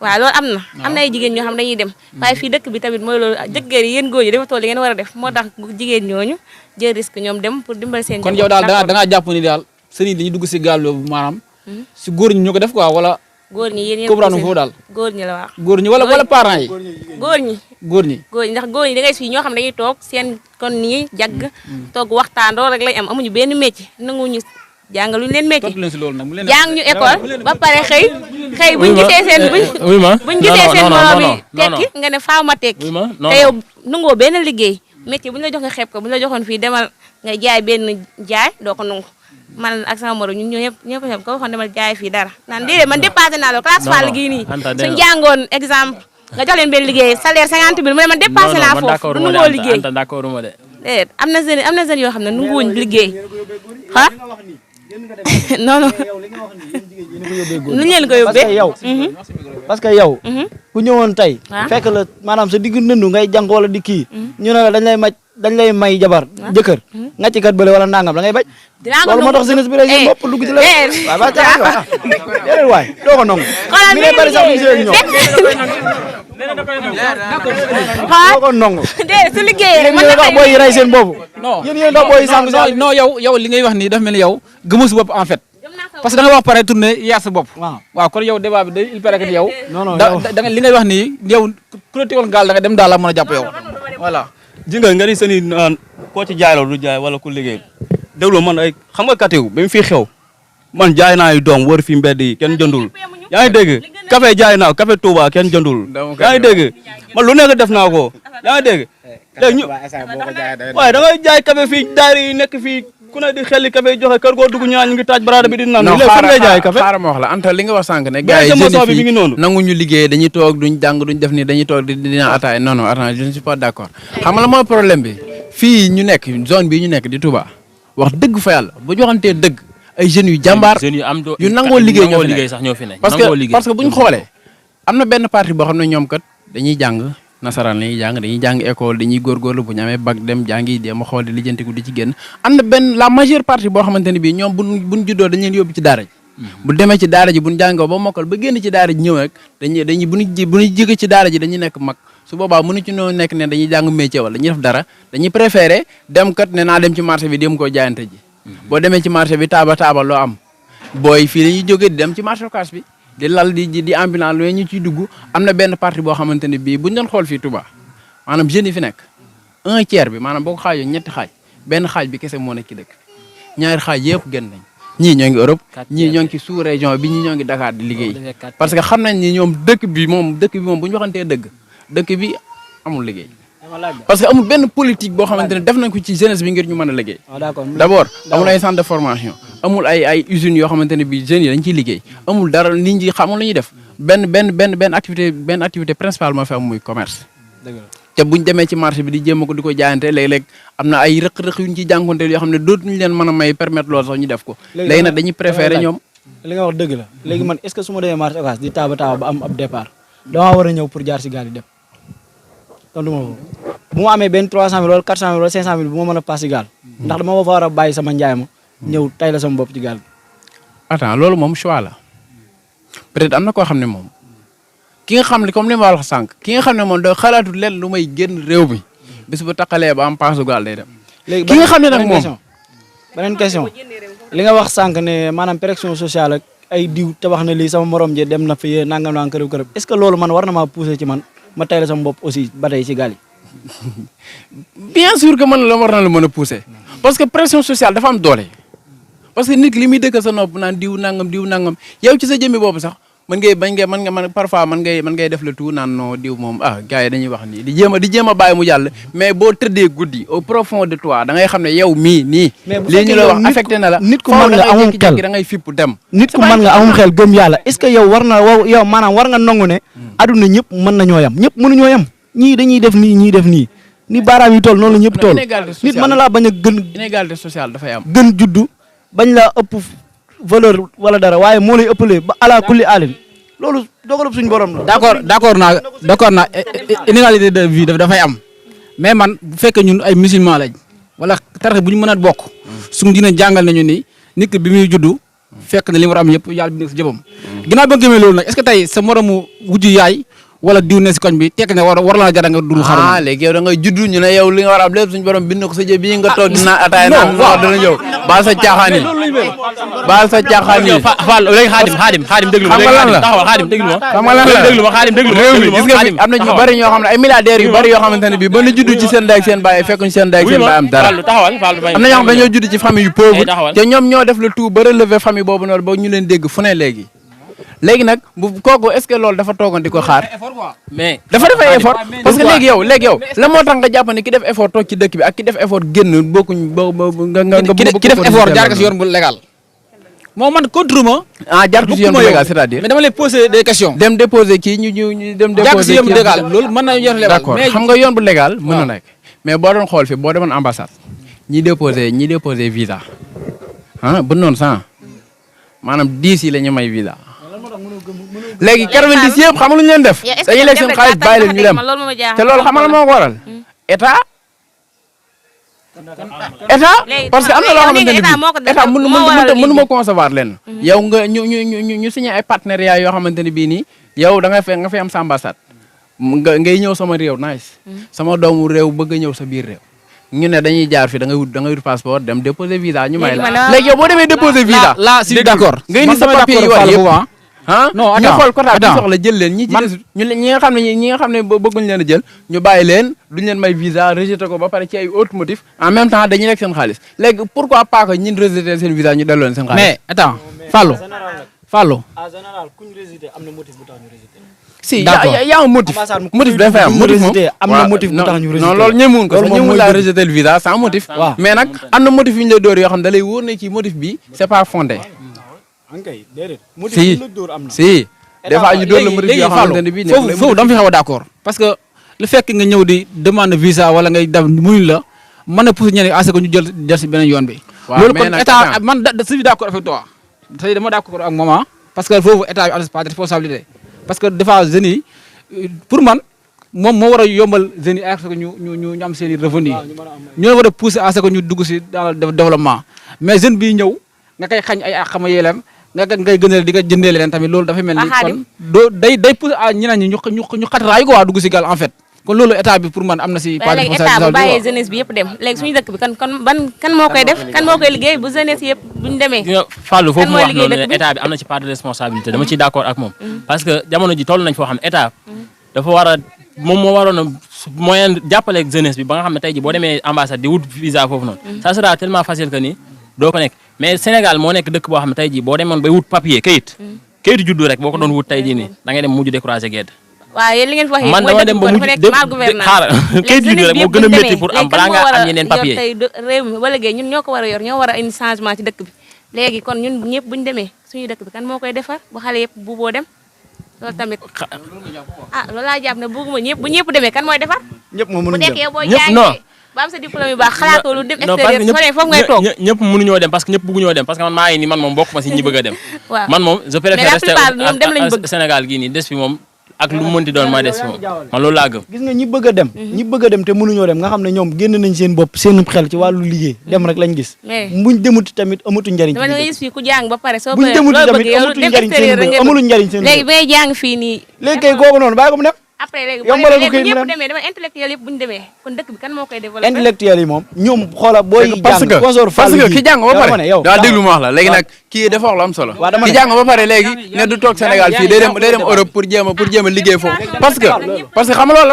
waaw loolu am na ay jigéen ñoo xam dañuy dem waaye fii dëkk bi tamit mooy loolu jëkkër yi yéen góor yi dafa toll li ngeen war a def moo tax jigéen ñooñu jël risque ñoom dem pour dimbali seen kon yow daal da ngaa jàpp ni daal sëriñ dañuy dugg si gaal boobu maanaam si góor ñi ñoo ko def quoi wala góor ñi yéen comprendre foofu daal góor ñi la waaw góor ñi wala parents yi góor ñi ndax góor ñi da ngay fii ñoo xam dañuy toog seen kon nii jagg toog waxtaan loolu rek lañ am amuñu benn métier nanguñu jàngaluñ leen métier jàng ñu école ba pare xëy buñ gisee seen buñ gisee seen morom yi tekki nga ne faaw ma tekki te yow nungoo benn liggéey métier bu ñu la jox nga xeeb ko bu ñu la joxoon fii demal nga jaay benn jaay doo ko nungu man ak sama morom ñun ñëpp ko waxoon demal jaay fii dara naan déedéet man dépassé naa loolu classe Fall gii nii suñ jàngoon exemple nga jox leen benn liggéey salaire 50 000 mu ne man dépassé naa foofu du nungoo liggéey déedéet am na jeunes yoo xam ne nunguwuñ liggéey ah non non nu leen ko yóbbee parce que yow ku ñëwoon tey fekk la maanaam sa digg nëndu ngay jàng wala di kii ñu ne la dañ lay may jabar jëkkër nga ci kat bële wala nangam da ngay bañ loolu moo tax jeunesse bi rek seen bopp dugg ci la waaw ba tax déedéet waay doo ko nangu mi ne bari sax ñu seen ñoom doo ko nangu su liggéeyee rek mën na tax booy yi rey seen bopp yéen yéen tax booy yi sànq non yow li ngay wax nii dafa mel ni yow gëmoo sa bopp en fait parce que da nga wax pare tourné yaa sa bopp waaw kon yow débat bi il paraît que yow da nga li ngay wax nii yow ku la tegoon gaal da nga dem daal la mën a jàpp yow voilà ji nga ni seen koo ci jaay la du jaay wala ku liggéey déglu man ay xam nga katiw ba mu fii xew man jaay naa ay doom wër fi mbedd yi kenn jëndul yaa ngi dégg café jaay naa café Touba kenn jëndul yaa ngi dégg man lu nekk def naa ko yaa ngi dégg léegi ñu waaye da ngay jaay café fii daayira yi nekk fii ku ne di xelli café joxe kër goo dugg ñaan ñu ngi taaj baraada bi di naan léegi fan ngay jaay café xaaral ma wax la Anta li nga wax sànq ne gars yi jeune fii nanguñu liggéey dañuy toog duñ jàng duñ def ni dañuy toog di naan ataay non non attends je ne suis pas d'accord xam nga la mooy problème bi fii ñu nekk zone bii ñu nekk di Touba wax dëgg fa yàlla bu ñu waxantee dëgg ay jeunes yu jàmbaar yu nangoo liggéey ñoo fi nekk parce que bu ñu xoolee am na benn parti boo xam ne ñoom kat dañuy jàng nasaraan la ñuy jàng dañuy jàng école dañuy góorgóorlu bu ñu amee bac dem jàngi dem a xool di lijjantiku di ci génn am na benn la majeure partie boo xamante ne bii ñoom buñ juddoo dañ leen yóbbu ci daara ji bu demee ci daara ji buñ jàngoo ba mokkal ba génn ci daara ji ñëw rek dañuy bu ñu jóge ci daara ji dañuy nekk mag su boobaa mënu ci noo nekk ne dañuy jàng métier wala dañuy def dara dañuy préféré dem kat ne naa dem ci marché bi dem koo jaayante ji boo demee ci marché bi taaba loo am booy fii dañuy jóge di dem ci marché Ocass bi di lal di ambulant lu ñu ciy dugg am na benn partie boo xamante ne bii buñ doon xool fii Touba maanaam jeunes yi fi nekk 1/3 bi maanaam boo ko xaajoo ñetti xaaj benn xaaj bi kese moo nekk ci dëkk ñaari xaaj yëpp gën nañ ñii ñoo ngi Europe ñii ñoo ngi ci sous région bi ñii ñoo ngi Dakar di liggéey parce que xam nañ ni ñoom dëkk bi moom bu ñu waxantee dëkk bi amul liggéey parce que amul benn politique boo xamante ne def nañ ko ci jeunesse bi ngir ñu mën a liggéey d'abord amul ay centre de formation amul ay usines yoo xamante ne bi jeunes yi dañ ciy liggéey amul dara nit ñi xamul lu ñuy def benn activité principale moo fi am muy commerce te buñ demee ci marché bi di jéem a ko di ko jaayante léeg-léeg am na ay rëq-rëq yuñ ci jànkonteel yoo xam ne dootuñu leen mën a may permettre loolu sax ñu def ko léegi nag dañuy préférer ñoom li nga wax dëgg la léegi man est-ce que su ma demee marché Ocass di taaba ba am ab départ damaa war a ñëw pour jaar si gaal yi dem tontu ma ko bu ma amee benn 300 000 wala 400 000 wala 500 000 bu ma mën a paas si gaal ndax dama fa war a bàyyi sama njaay ma ñëw tay la sama bopp ci gaal gi. attends loolu moom choix la peut-être am na koo xam ne moom ki nga xam ne comme li ma wax sànq ki nga xam ne moom da xalaatul leen lu may génn réew mi bis bu taqalee ba am paasu gaal day dem. léegi ki nga xam ne nag moom beneen question li nga wax sànq ne maanaam pression sociale ak ay diw te wax na lii sama morom je dem na fi yee nangam naan kërëb est-ce que loolu man war na maa pousser ci man ma tay la sama bopp aussi ba tey ci gaal yi. bien sûr que man la war na la mën a pousser parce que pression sociale dafa am doole parce que nit ki li muy dëkk sa nopp naan diw nangam yow ci sa jëmmi boobu sax man parfois man ngay def le tout naan non diw moom gars yi dañuy wax nii di jéem a bàyyi mu jàll mais boo tëddee guddi au profond de toi da ngay xam ne yow mii nii lii ñu la wax affecté na la nit ku mën nga amum xel da ngay fipp dem nit ku mën nga amum xel gëm yàlla est-ce que yow war nga nangu ne aduna ñëpp mën nañoo yam ñëpp mënuñoo yam ñii dañuy def nii ñii def nii ni baaraam yi toll noonu la ñëpp toll inégalité nit mën na laa bañ a gën inégalité sociale dafay am. gën juddu bañ laa ëpp valeur wala dara waaye moo lay ëppalee ba ala kulli alin loolu dogalub suñu borom la. d'accord naa inégalité de vie dafay am mais man bu fekkee ñun ay musulman lañ wala tarixa bu ñu mën a bokk suñu dina jàngal nañu ni nit ki bi muy juddu fekk na li mu war a am yëpp yàlla bi nekk si jëbam ginnaaw ba nga gëmee loolu nag est-ce que tey sa moromu wujju yaay wala diw ne si koñ bi tekk ne war la jara nga dul xaru léegi yow da ngay juddu ñu ne yow li nga war a am lépp suñu borom bind ko sa jë bii nga toog dina ataay naan non dana ñëw baal sa caaxaan yi baal sa caaxaan yi Fall léegi xaadim déglu ma taxawal xaadim déglu ma xam nga lan la déglu ma xaadim déglu ma réew mi gis nga fi am na ñu bari ñoo xam ne ay milliardaires yu bari yoo xamante ne bi ba ñu juddu ci seen ndey ak seen baay fekkuñ seen ndey ak seen baay am dara taxawal am na ñoo xam dañoo judd ci famille yu pauvre te ñoom ñoo def le tout ba relever famille boobu noonu ba ñu leen dégg fu ne léegi nag bu kooku est-ce que loolu dafa toogoon di ko xaar mais dafa dafay effort parce que léegi yow la moo tax nga jàpp ne ki def effort toog ci dëkk bi ak ki def effort génn bokkuñ ki def effort jaar ko si yoon bu légal moom man contre ma jaar ko si yoon bu légal c'est-à-dire mais dama lay poser des questions dem déposer kii ñu dem déposer yoon bu légal loolu mën na yor légal d'accord xam nga yoon bu légal mën na nekk mais boo doon xool fi boo demoon ambassade ñi déposer visa bu noonu sax maanaam 10 yi la ñu may visa léegi 90 yëpp xam nga lu ñu leen def dañuy lekk seen xaalis bàyyi leen ñu dem te loolu xam nga moo ko waral état parce que am na loo xamante ne bii état mënu ma concevoir leen yow nga ñu signé ay partenariat yoo xamante ne bii nii yow da nga fay am sa ambassade ngay ñëw sama réew nice sama doomu réew bëgg a ñëw sa biir réew ñu ne dañuy jaar fi da ngay wut passeport dem déposer visa ñu may la léegi yow boo demee déposer visa là si d'accord ngay ni sa papier yi war yëpp non ñu xool quota bi soxla jël leen ñi nga xam ne bëgguñ leen a jël ñu bàyyi leen duñ leen may visa rejeté ko ba pare ci ay autres motifs en même temps dañuy lekk seen xaalis léegi pourquoi pas que ñin rejeté seen visa ñu delloo leen seen xaalis mais attends Fallou en général kuñ rejeté am na motif bu tax ñu rejeté si y a un motif dafay am motif moom am na motif bu tax ñu rejeté non loolu ñëmuñ ko ñëmuñ laa rejeté le visa sans motif mais nag am na motif yu ñu lay door yoo xam ne da lay wóor ne ci motif bi c'est pas fondé si des fois ñu door la motif yoo xamante ne bii foofu dama fi xaw a d'accord parce que le fait que nga ñëw di demande visa wala ngay def mënuñ la mën na pousser ñeneen à ce que ñu jël si beneen yoon bi loolu kon état man si d'accord avec toi tey dama d'accord ak moment parce que foofu état bi am pas de responsabilité parce que des fois jeunes yi pour man moom moo war a yombal jeunes yi à ce que ñu am seen i revenu ñoo war a pousser à ce que ñu dugg si dans le développement mais jeune bi ñëw nga koy xañ ay xama yeelem nga ngay gënal di nga jëndee leen tamit loolu dafa mel ni kon day pousser à ñeneen ñi ñu xatraay quoi dugg si gal en fait kon loolu état bi pour man am na si pas de responsabilité état bu bàyyee jeunesse bi yëpp dem léegi suñu dëkk bi kan moo koy def kan moo koy liggéey bu jeunesse yëpp buñu demee Fallou foofu mu wax noonu état bi am na ci part de responsabilité dama ciy d'accord ak moom parce que jamono ji toll nañ foo xam ne état dafa war a moom moo waroon a moyen jàppale jeunesse bi ba nga xam ne tey ji boo demee ambassade di wut visa foofu noonu ça sera tellement facile que ni doo ko nekk mais Sénégal moo nekk dëkk boo xam ne tey jii boo demoon bay wut papier kayitu juddu rek boo ko doon wut tey jii nii da ngay dem mujj découragé gedd waaw yéen li ngeen fi wax man dama dem ba mujj xaaral kayitu juddu rek moo gën a métti pour am balaa nga am yeneen papier tey réew mi wala géey ñun ñoo ko war a yor ñoo war a indi changement ci dëkk bi léegi kon ñun ñëpp buñu demee suñu dëkk bi kan moo koy defar bu xale yëpp bu boo dem loolu tamit loolu laa jàpp ne bëgguma bu ñëpp demee kan mooy defar ñëpp moo mënuñ dem boo jàngee ba am sa diplôme yu baax xalaatoo lu dem extérieur soo dee foofu ngay toog ñëpp mënuñoo dem parce que ñëpp bëgguñoo dem parce que man maa ngi ni man moom bokk ma si ñi bëgg a dem man moom je préfère rester Sénégal gii nii des fi moom ak lu mu mënti doon ma des fi moom man loolu laa gëm gis nga ñi bëgg a dem ñi bëgg a dem te mënuñoo dem nga xam ne ñoom génn nañ seen bopp seen xel ci wàllu liggéey dem rek lañ gis buñ demuti tamit amatu njariñ dama nga gis fii ku jàng ba pare soo buñ demuti tamit amatu njariñ seen amulu njariñ seen léegi ba ngay jàng fii nii léegi kay kooku noonu bàyyi ko mu dem après léegi bu ñëpp demee dama intellectuel yëpp bu ñu demee kon dëkk bi kan moo koy développé intellectuel yi moom ñoom xoola booy parce que ki jàng ba pare daa déglu ma wax la léegi nag kii dafa wax lu am solo ki jàng ba pare léegi ne du toog Sénégal fii day dem Europe pour jéem a liggéey foofu parce que xam nga loolu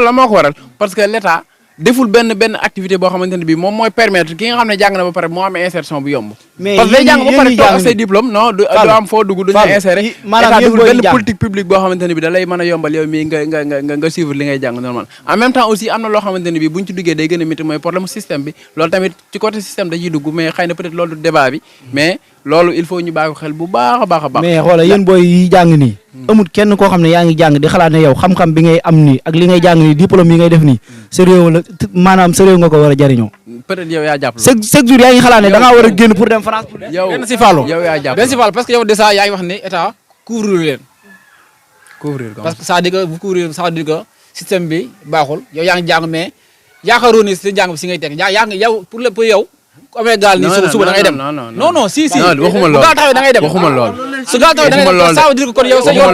lan moo ko waral parce que l'état deful benn activité boo xamante ne bii moom mooy permettre ki nga xam ne jàng na ba pare moo am insertion bu yomb parce que day jàng ba pare toog ak say diplôme non du am foo dugg duñu insérer état deful benn politique publique boo xamante ne bi da lay mën a yombal yow mii nga suivre li ngay jàng normal en même temps aussi am na loo xamante ne bi buñ ci duggee day gën a métti mooy problème système bi loolu tamit ci côté système dañuy dugg mais xëy na peut-être loolu du débat bi mais loolu il faut ñu bàyyi ko xel bu baax a baax a baax. mais xoolal yéen booy yi jàng nii amul kenn koo xam ne yaa ngi jàng di xalaat ne yow xam-xam bi ngay am nii ak li ngay jàng nii diplôme yi ngay def nii sa réew la maanaam sa réew nga ko war a jariñoo peut-être yow yaa jàpp chaque jour yaa ngi xalaat ne da ngaa war a génn pour dem France pour yow benn si Fallou yow yaa jàpp benn si Fallou parce que yow déjà yaa ngi wax ne état couvrir leen parce que ça veut dire que bu couvrir ça veut dire que système bi baaxul yow yaa ngi jàng mais yaakaaroo ni si jàng bi si ngay teg yaa ngi yow pour yow ku amee gaal nii suba da ngay dem non si waxuma lool bu gaal taxawee da ngay dem waxuma lool su gaal taxawee da ngay dem ça veut dire que kon yow sa yow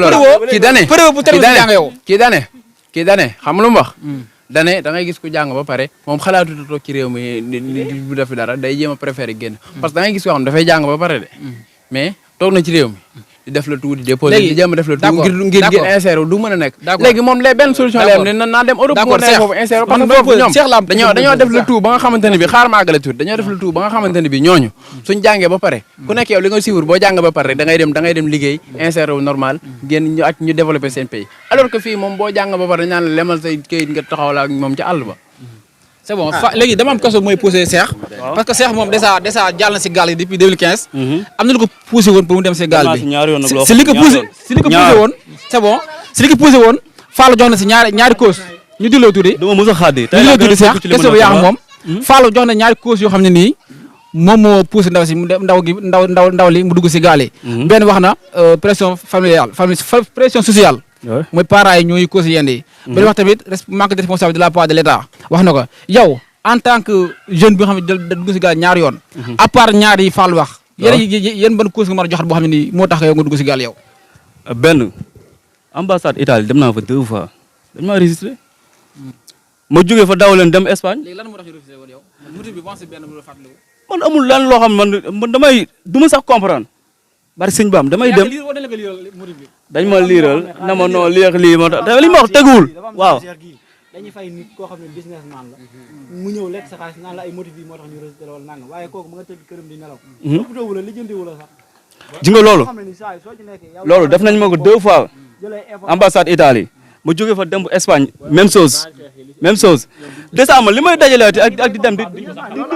préwo bu télé jàng yow kii dane xam lu mu wax dane da ngay gis ku jàng ba pare moom xalaatu toog ci réew mi bu def dara day jéem a préféré génn parce que da ngay gis koo xam dafay jàng ba pare de mais toog na ci réew mi di def la tout di déposer di jéem a def la tout ngir insérer du mën a nekk léegi moom les benn solution la am ne naa dem Europe mu nekk foofu insérer parce que foofu ñoom dañoo def la tout ba nga xamante ne bi xaar maagale tuuti dañoo def la tout ba nga xamante ne bi ñooñu suñ jàngee ba pare ku nekk yow li nga suivre boo jàng ba pare da ngay dem liggéey insérer wu normal génn ñu ak ñu développer seen pays alors que fii moom boo jàng ba pare ñaan la lemal say këyit nga taxaw la ak moom ci àll ba c'est bon léegi dama am question mooy posé Cheikh parce que Cheikh moom déjà jàll na si gaal yi depuis 2015 am na lu ko poussé woon pour mu dem si gaal bi si li ko poussé woon c'est bon si li ko poussé woon Fallou jox na si ñaari cause ñu dilloo tuddi dama mos a xaadi ñu dilloo tuddi Cheikh question bi yaa xam moom Fallou jox na ñaari cause yoo xam ne nii moom moo poussé ndaw si ndaw li mu dugg si gaal yi benn wax na pression familiale pression sociale mooy parents yi ñooy cause yenn yi benn wax tamit manque de responsabilité de la part de l'État wax na ko yow en tant que jeune bi nga xam ne da dugg si gaal ñaari yoon à part ñaar yi Fall wax yéen ban cause nga mën a joxat boo xam ne nii moo tax yow nga dugg si gaal yow benn ambassade Italie dem naa fa 2 fois dañ maa registré ma jógee fa daw leen dem Espagne léegi lan moo tax ñu refusé woon yow motif bi pensé benn lu fàttaliku man amul lan loo xam man damay du ma sax comprendre bari sëñ baam damay dem dañ ma liiral na ma noo lii moo tax li ma wax teguwul waaw dañuy fay nit koo xam ne businessman la mu ñëw lekk sa xaalis naan la ay motif yi moo tax ñu rejeté wala nangam waaye kooku ma nga tëdd këram di nelaw ëppatoowu la lijjantiwu la sax ji nga loolu def nañ ma ko 2 fois ambassade Italie ma jóge fa dem Espagne même chose déjà man li may dajaleeti ak di dem di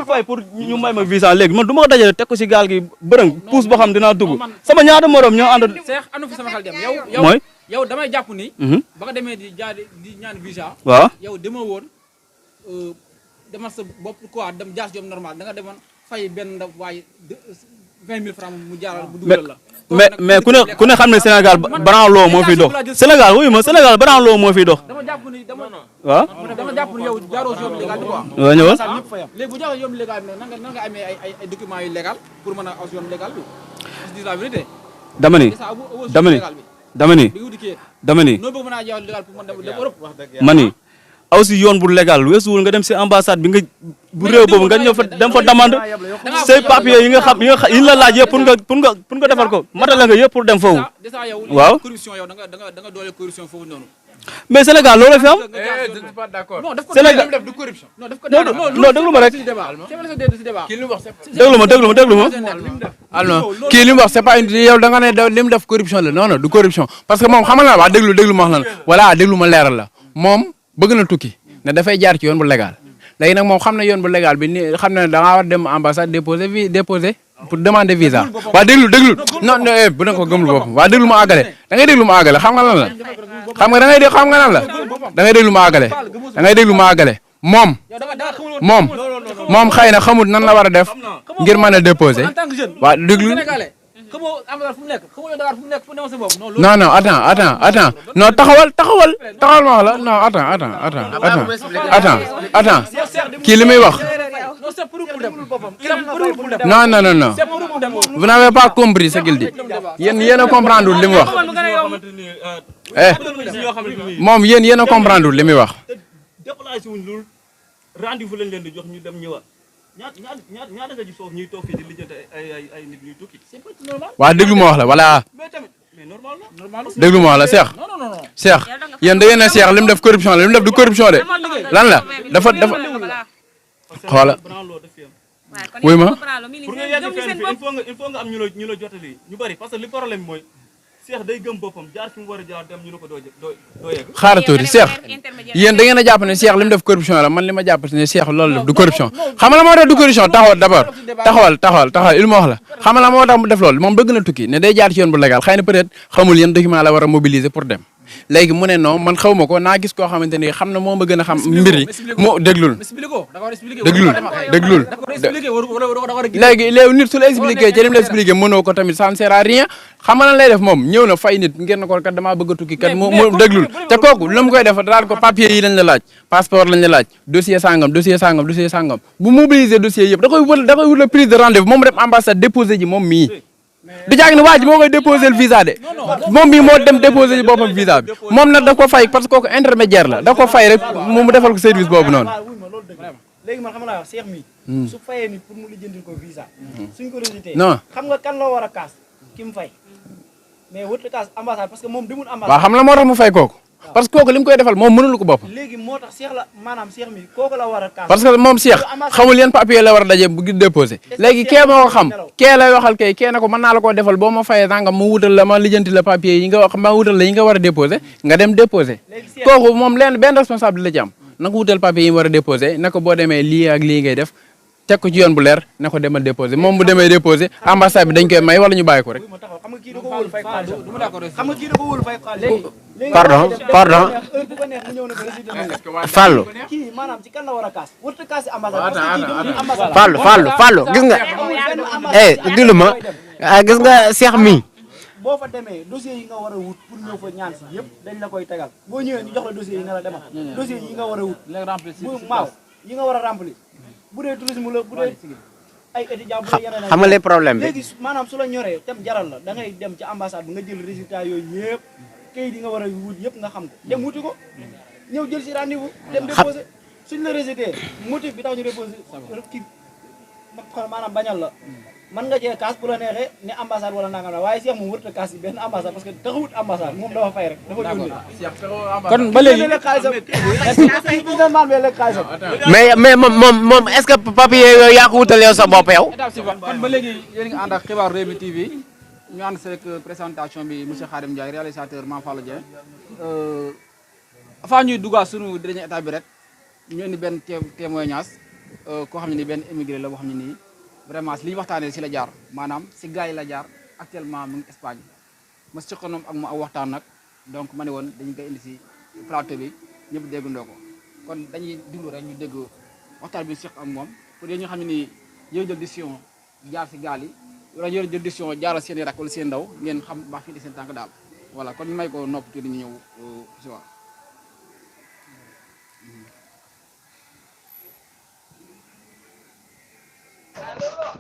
fay pour ñu may ma visa léegi man du ma ko dajale teg ko si gaal gi bërëng puus boo xam dinaa dugg sama ñaata morom ñoo ànd Cheikh anu fi sama xel dem mooy yow damay jàpp ni ba nga demee di ñaan visa waaw yow demoo woon demal sa bopp quoi dem jaas jom normal da nga demoon fay benn ndaw waaye 20 000 francs mu jaaral bu dugal la mais ku ne xam ne Sénégal branlo moo fiy dox Sénégal wuyu ma Sénégal branlo moo fiy dox dama jàpp ni waaw dama jàpp ni yow jaaroo si yoon légal bi quoi waaw ñëwal léegi bu jaaroo yoon légal bi nag nan nga amee ay documents yu légal pour mën a aw si yoon légal bi on se dit la vérité dama ni noo bëgg mën a jaw légal pour mën dem Europe ma ni aw si yoon bu légal weesuwul nga dem si ambassade bi nga bu réew boobu nga ñëw fa dem fa demande say papier yi nga xam yi la laaj yëpp pour nga defal ko matala nga yëpp pour dem foofu waaw corruption yow da nga doole corruption foofu noonu mais Sénégal loolu fi am je suis pas d'accord Sénégal def du corruption non déglu ma rek déglu ma alors kii li mu wax c'est pas une yow da nga ne li mu def corruption la non du corruption parce que moom xamal na waa déglu ma wax la voilà déglu ma leeral la moom bëgg na tukki ne dafay jaar ci yoon bu légal léegi nag moom xam na yoon bu légal bi ni xam na da ngaa war dem ambassade déposer pour demander visa waa déglu non bu na ko gëmul boppam waa déglu ma àggale da ngay déglu ma àggale xam nga lan la xam nga nan la da ngay déglu ma àggale moom xëy na xamut nan la war a def ngir mën a déposer waa déglu non non taxawal ma wax la non attends kii li muy wax non vous n'avez pas compris ce qu'il dit yéen a comprendre li mu wax moom yéen a comprendre li muy wax rendez-vous lañ leen di jox ñu dem ñëwaat ñaata nga gis foofu ñuy toog fii di lijjanti ay nit ñuy tukki waaw déglu ma wax la voilà déglu ma wax la Cheikh yéen da ngeen ne Cheikh li mu def corruption la li mu def du corruption de lan la dafa xoola wuy ma pour nga yegg fenn fi il faut nga am ñu la jotali ñu bari parce que li problème mooy Cheikh day gëm boppam jaar fi mu war a jaar dem ñu ne ko doo yegg. xaaral tuuti Cheikh yéen da ngeen a jàpp ne Cheikh li mu def corruption la man li ma jàpp ne Cheikh loolu def du corruption xam nga la moo tax du corruption taxawal d'abord taxawal il ma wax la xam nga la moo tax mu def loolu moom bëgg na tukki ne day jaar ci yoon bu légal xëy na peut-être xamul yéen document la war a mobiliser pour dem léegi mu ne non man xaw ma ko naa gis koo xamante ni xam na moo ma gën a xam mbir yi moo déglul léegi nit su la expliqué ci lim la expliqué mënoo ko tamit ça ne sert à rien xam nga lan lay def moom ñëw na fay nit ngeen na ko kat damaa bëgg a tukki kat mu déglul te kooku lu mu koy def daal ko papier yi lañ la laaj passeport lañ la laaj dossier sangam bu mobiliser dossier yëpp da koy wut la prise de rendez-vous moom dem ambassade déposé ji moom mii du jaag ne waa ji moo koy déposé le visa de moom mii moo dem déposé ji boppam visa bi moom nag da ko fay parce que kooku intermédiaire la da ko fay rek mu defal ko service boobu noonu. léegi man xam naa wax Cheikh mi su fayee ni pour mu lijjantil ko visa suñ ko rejeté non xam nga kan la war a kaas ki mu fay mais wut kaas ambassade parce que moom demul ambassade waaw xam la moo tax mu fay kooku parce que kooku li mu koy defal moom mënul ko boppam léegi moo tax Cheikh la maanaam Cheikh mi kooku la war a kaas parce que moom Cheikh xamul yan papier la war a daje bu déposé léegi kee moo ko xam kee lay waxal kee na ko mën naa la koo defal boo ma fayee sangam mu wutal la ma lijjanti la papier yi nga wax ma wutal la yi nga war a déposé nga dem déposé kooku moom leen benn responsable la ci am na ko wutal papier yi mu war a déposé na ko boo demee lii ak lii ngay def teg ko ci yoon bu leer na ko demal déposé moom bu demee déposé ambassade bi dañ koy may wala ñu bàyyi ko rek. xam nga kii da ko wóolu fay xaalis pardon Fallou kii maanaam ci kan la war a kaas wut kaas ambassade Fallou gis nga dilu ma gis nga Cheikh mi boo fa demee dossier yi nga war a wut pour ñëw fa ñaan si yëpp dañ la koy tegal boo ñëwee ñu jox la dossier yi nga la demal dossier yi nga war a wut maaw yi nga war a remplir bu dee tourisme la bu dee ay étudiant bu dee yeneen xam nga les problème bi léegi maanaam su la ñoree tam jaral la da ngay dem ci ambassade bi nga jël résultat yooyu yëpp kayit yi nga war a wut yëpp nga xam ko dem wuti ko ñëw jël si rendez-vous dem déposé suñ la rejeté motif bi tax ñu déposé kii maanaam bañal la man nga cee kaas bu la neexee ne ambassade wala nangam la waaye Cheikh moom wërta kaas yi benn ambassade parce que taxawut ambassade moom dafa fay rek dafa yónnee kon ba léegi mais moom est-ce que papier yooyu yaa ko wutal yow sa bopp yow. kon ba léegi yéen ngi ànd ak xibaar Rewmi TV ñu ànd seeg présentation bi monsieur Khadim Ndiaye réalisateur Mame Fallou Dieng avant ñuy duggaat sunu dernier état bi rek ñu indi benn témoignage koo xam ne ni benn émigré la boo xam ne nii vraiment li ñu waxtaanee si la jaar maanaam si gars yi la jaar actuellement mu ngi Espagne ma siqanoom ak mu ak waxtaan nag donc ma ne woon dañu koy indi si plateau bi ñëpp déggandoo ko kon dañuy diglu rek ñu dégg waxtaan bi siq ak moom pour yéen ñoo xam ne nii yéen jël décision jaar si gaal yi wala yéen jël décision jaaral seen i rak wala seen ndaw ngeen xam baax fii di seen tànk daal voilà kon ñu may ko nopp tuuti ñu ñëw si waaw.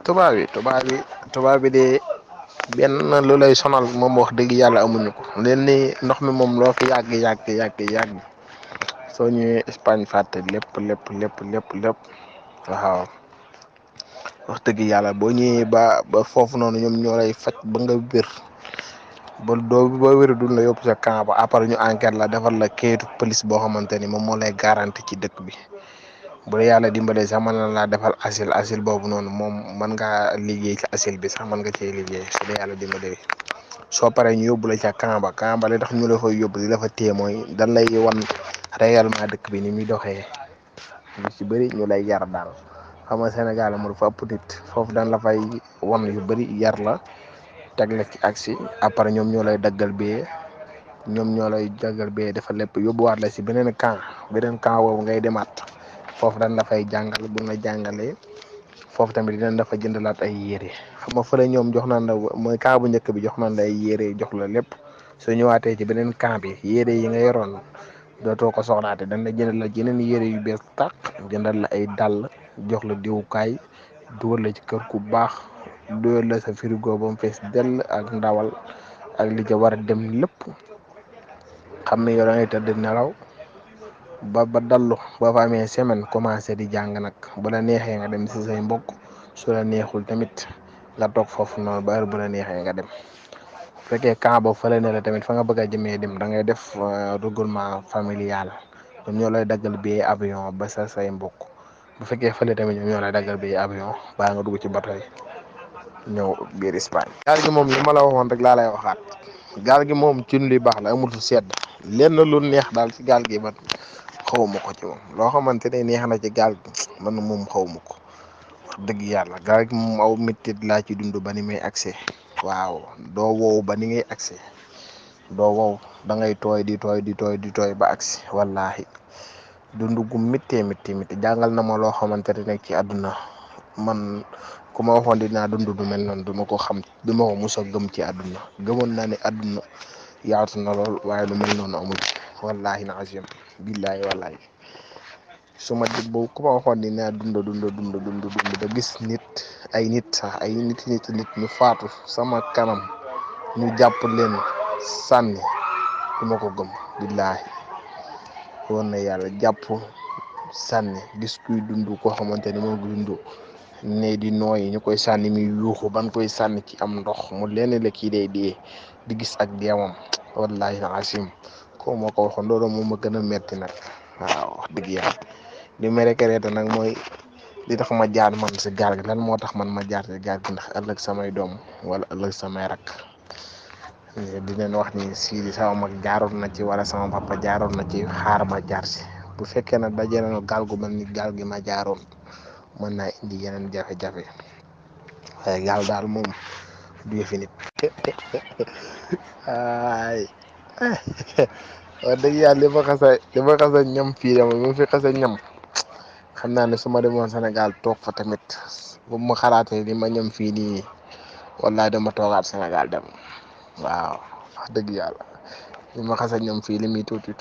tubaab bi de benn lu lay sonal moom wax dëgg yàlla amuñu ko leen ni ndox mi moom loo fi yàgg soo ñëwee Espagne fàtte lépp waaw wax dëgg yàlla boo ñëwee ba foofu noonu ñoom ñoo lay faj ba nga wér ba wér dul la yóbbu sa camp ba après ñu enquête la defal la kayitu police boo xamante ni moom moo lay garanti ci dëkk bi bu dee yàlla dimbalee sax mën na laa defal asile boobu noonu moom mën ngaa liggéey ci asile bi sax mën nga cee liggéey su dee yàlla dimbalee soo paree ñu yóbbu la ca camp ba li tax ñu la fay yóbbu di la fa téye mooy dañ lay wan réellement dëkk bi ni muy doxee ñu ci bëri ñu lay yar daal xam nga Sénégal mu dafa ëpp nit foofu dañ la fay wan yu bëri yar la teg la ci aksi après ñoom ñoo lay daggal bee dafa lépp yóbbuwaat la si beneen camp boobu ngay demaat foofu dañ la fay jàngal bu la jàngalee foofu tamit dinañ dafa jëndalaat ay yére xam nga fële ñoom jox nañ la mooy camp bu njëkk bi jox nañ la ay yére jox la lépp soo ñëwaatee ci beneen camp bi yére yi nga yoroon dootoo ko soxlaate dañ la jëndal la yeneen yére yu bees tàq jëndal la ay dàll jox la diwukaay dugal la ci kër ku baax dugal la sa frigo ba mu fees dell ak ndawal ak li ca war a dem lépp xam ne yow da ngay tëdd nelaw ba dallu ba fa amee semaine commencé di jàng nag bu la neexee nga dem si say mbokk su la neexul tamit nga toog foofu noonu ba heure bu la neexee nga dem bu fekkee camp boobu fële ne la tamit fa nga bëgg a jëmee dem da ngay def regroupement familial ñoom ñoo lay daggal billet avion ba sa say mbokk bu fekkee fële tamit ñoom ñoo lay daggal billet avion baa nga dugg ci bato yi ñëw biir Espagne. daal gi moom li ma la waxoon rek laa lay waxaat gaal gi moom ci li baax la amul sedd lenn lu neex daal ci gaal gi man xawma ko ci moom loo xamante ne neex na ci gaal gi man moom xawma ko wax dëgg yàlla gaal gi moom aw méttit laa ci dund ba ni may accès waaw doo wow ba ni ngay accès doo wow da ngay tooy di tooy ba accès wallahi dund gu méttee métti jàngal na ma loo xamante ne nekk ci àdduna man ku ma waxoon dinaa dund du mel noonu duma ko xam duma ko mos a gëm ci àdduna gëmoon naa ne àdduna yaatu na lool waaye lu mel noonu amul wallahi na azim billahi wallahi su ma dig boobu ku ma waxoon dinaa dund ba gis ay nit ñu faatu sama kanam ñu jàpp leen sànni duma ko gëm billahi woon na yàlla jàpp sànni gis kuy dund koo xamante ni moo ngi dund ne di nooyi ñu koy sànni mi yuuxu ban koy sànni ci am ndox mu leen la kii day dee di gis ak deewam wallahi na asim ko moo ko waxoon loolu moom ma gën a metti nag waaw wax dëgg yàlla li ma rekerete nag mooy li tax ma jaar man si gaal gi lan moo tax man ma jaar si gaal gi ndax ëllëg samay doom wala ëllëg samay rakk di leen wax ni si sama mag jaaroon na ci wala sama papa jaaroon na ci xaar ma jaar si bu fekkee nag dajee nañu gaal gu mel ni gaal gi ma jaaroon mën naa indi yeneen jafe-jafe waaye gaal daal moom du yëfi nit ay wax dëgg yàlla li ma xasa ñam fii dama mu fi xasa ñam xam naa ne su ma demoon Sénégal toog fa tamit bu ma xalaatee li ma ñam fii nii wallahi dama toogaat Sénégal dem waaw wax dëgg yàlla li ma xasa ñam fii li muy tuuti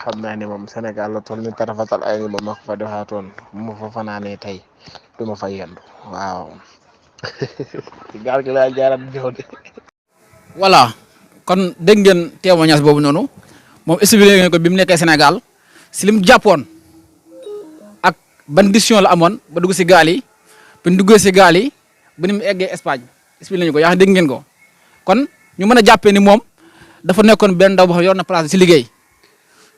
xam naa ne moom Sénégal la toll ni tarafatal ay ni ba ma ko fa defaatoon bu ma fa fanaanee tey du ma fa yendu waaw gaal gi laa jaarat jow de voilà kon dégg ngeen témoignage boobu noonu moom expliqué ngeen ko bi mu nekkee Sénégal si li mu jàppoon ak ban décision la amoon ba dugg si gaal yi bi mu duggee si gaal yi ba ni mu eggee Espagne expliqué nañu ko yaa dégg ngeen ko kon ñu mën a jàppee ni moom dafa nekkoon benn ndaw boo xam yor na place si liggéey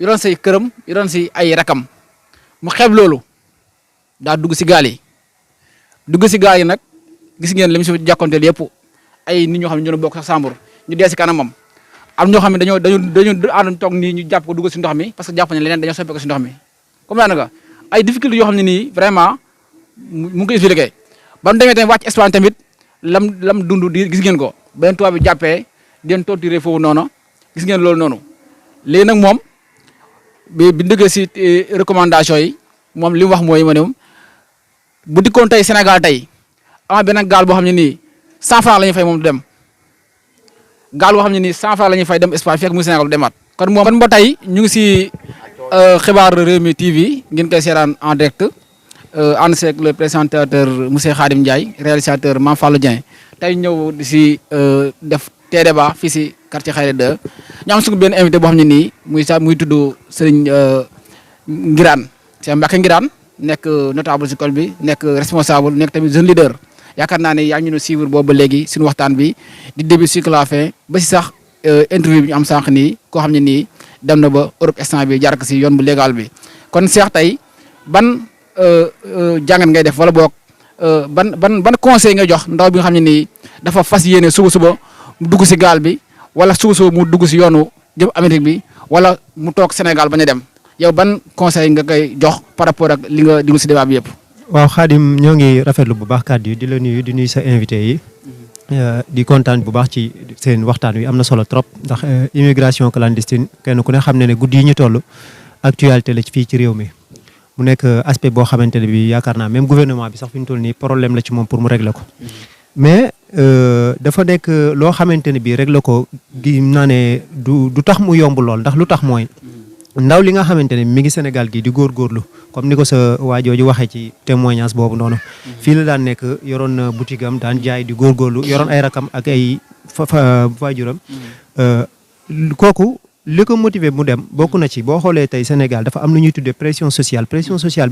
yoroon say këram yoroon si ay rakam mu xeeb loolu daa dugg si gaal yi nag gis ngeen li mu si jàkkoonteel yëpp ay nit ñoo xam ne ñoo bokk sax Sambour ñu dee si kanamam am ñoo xam ne dañoo ànd toog nii ñu jàpp ko dugg si ndox mi parce que jàpp ne leneen dañoo soppee ko si ndox mi comme daanaka nga ay difficultés yoo xam ne nii vraiment mu ngi koy expliqué ba mu demee tamit wàcc Espagne tamit lam dund di gis ngeen ko beneen tubaab bi jàppee di leen torturé foofu noonu gis ngeen loolu noonu léegi nag moom bi duggee si recommandation yi moom li mu wax mooy ma ne bu dikkoon tey Sénégal tey ama beneen gaal boo xam ne nii 100 francs la ñuy fay moom du dem gaal boo xam ne nii 100 francs la ñuy fay dem Espagne fekk mu Sénégal du demaat kon moom kon ba tey ñu ngi si xibaar Rewmi TV ngeen koy seetaan en direct ànd seeg le présentateur monsieur Khadim Ndiaye réalisateur Mame Fallou Dieng tey ñëw di si def tee débat fii si quartier Khayra 2 ñu am suñu benn invité boo xam ne nii muy tudd Serigne Ngirane Cheikh Mbacké Ngirane nekk notable si école bi nekk responsable nekk tamit jeune leader yaakaar naa ne yaa ngi ñu suivre boobu ba léegi suñu waxtaan bi di début jusqu'à la fin ba si sax interview bi ñu am sànq nii koo xam ne nii dem na ba Europe instant bi jaar ko si yoon bu légal bi kon Cheikh tey ban jàngat ngay def wala boog ban conseil ngay jox ndaw bi nga xam ne nii dafa fas yéene suba mu dugg si gaal bi wala suba mu dugg si yoonu jëm Amérique bi wala mu toog Sénégal bañ a dem yow ban conseil nga koy jox par rapport ak li nga dugg si débat bi yëpp. waaw Khadim ñoo ngi rafetlu bu baax kàddu yi di la nuyu di nuyu sa invité yi di kontaan bu baax ci seen waxtaan wi am na solo trop ndax immigration clandestine kenn ku ne xam ne guddi yi ñu toll actualité la fii ci réew mi mu nekk aspect boo xamante ne bi yaakaar naa même gouvernement bi sax fi ñu toll nii problème la ci moom pour mu régler ko mais dafa nekk loo xamante ne bii régler ko gi naa ne du tax mu yomb lool ndax lu tax mooy ndaw li nga xamante ne mi ngi Sénégal gi di góorgóorlu comme ni ko sa waajooju waxee ci témoignage boobu noonu fii la daan nekk yoroon na boutique am daan jaay di góorgóorlu yoroon ay rakam ak ay waajuram kooku li ko motivé mu dem bokk na ci boo xoolee tey Sénégal dafa am lu ñuy tuddee pression sociale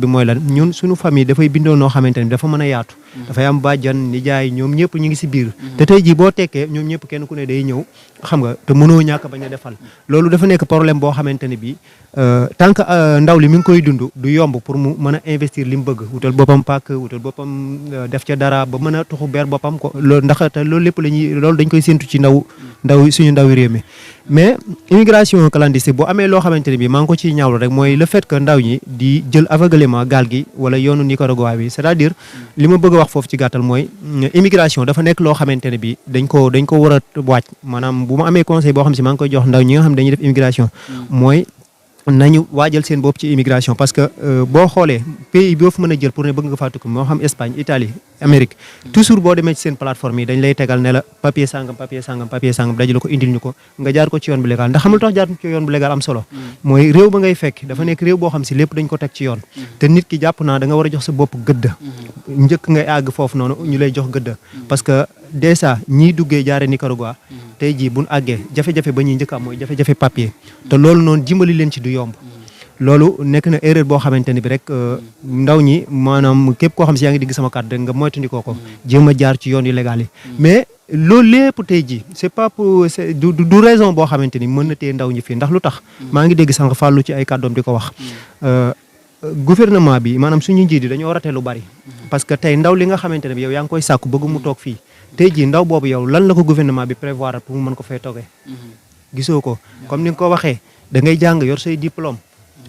bi mooy lan ñun suñu famille dafay bindoo noo xamante ne dafa mën a yaatu dafay am bàjjan nijaay ñoom ñëpp ñu ngi si biir te tey jii boo tekkee ñoom ñëpp kenn ku ne day ñëw xam nga te mënoo ñàkk bañ a defal loolu dafa nekk problème boo xamante ne bii tant que ndaw li mi ngi koy dund du yomb pour mu mën a investir li mu bëgg wutal boppam pàkk wutal boppam def ca dara ba mën a tuxu ber boppam ko loolu ndax te loolu lépp loolu dañ koy séntu ci ndaw suñu ndawi réew mi mais immigration clandestine bu amee loo xamante ne bi maa ngi ko ciy ñaawlu rek mooy le fait que ndaw ñi di jël aveuglément gaal gi wala yoonu Nicaragua bi c'est-à-dire li ma bëgg a wax foofu ci gàttal mooy immigration dafa nekk loo xamante ne bi dañ ko war a waaj maanaam bu ma amee conseil boo xam si maa ngi koy jox ndaw ñi nga xam ne dañuy def immigration mooy nañu waajal seen bopp ci immigration parce que boo xoolee pays boo fa mën a jël pour ne bëgg nga faa tukki moo xam Espagne Italie Amérique toujours boo demee ci seen plateforme yi dañ lay tegal ne la papier sangam dajale ko indil ñu ko nga jaar ko ci yoon bu légal ndax xamul tax jaar ci yoon bu légal am solo mooy réew ba ngay fekk dafa nekk réew boo xam si lépp dañ ko teg ci yoon te nit ki jàpp naa da nga war a jox sa bopp gëdd njëkk ngay àgg foofu noonu ñu lay jox gëdd parce que déjà ñiy duggee jaare Nicaragua tey jii buñ àggee jafe-jafe ba ñuy njëkk am mooy jafe-jafe papier te loolu noonu jimbali leen ci du yomb loolu nekk na erreur boo xamante ne bi rek ndaw ñi maanaam képp koo xam si yaa ngi digg sama kàddu rek nga moytandikoo ko jéem a jaar ci yoon yu légal yi mais loolu lépp tey jii c'est pas pour du raison boo xamante ni mën na téye ndaw ñi fii ndax lu tax maa ngi dégg sànq Fallou ci ay kàddoom di ko wax gouvernement bi maanaam suñu njiit yi dañoo rate lu bari parce que tey ndaw li nga xamante ne bi yow yaa ngi koy sàkku bëgg mu toog fii tey jii ndaw boobu yow lan la ko gouvernement bi prévoir pour mu mën ko fay toogee gisoo ko comme ni nga ko waxee da ngay jàng yor say diplôme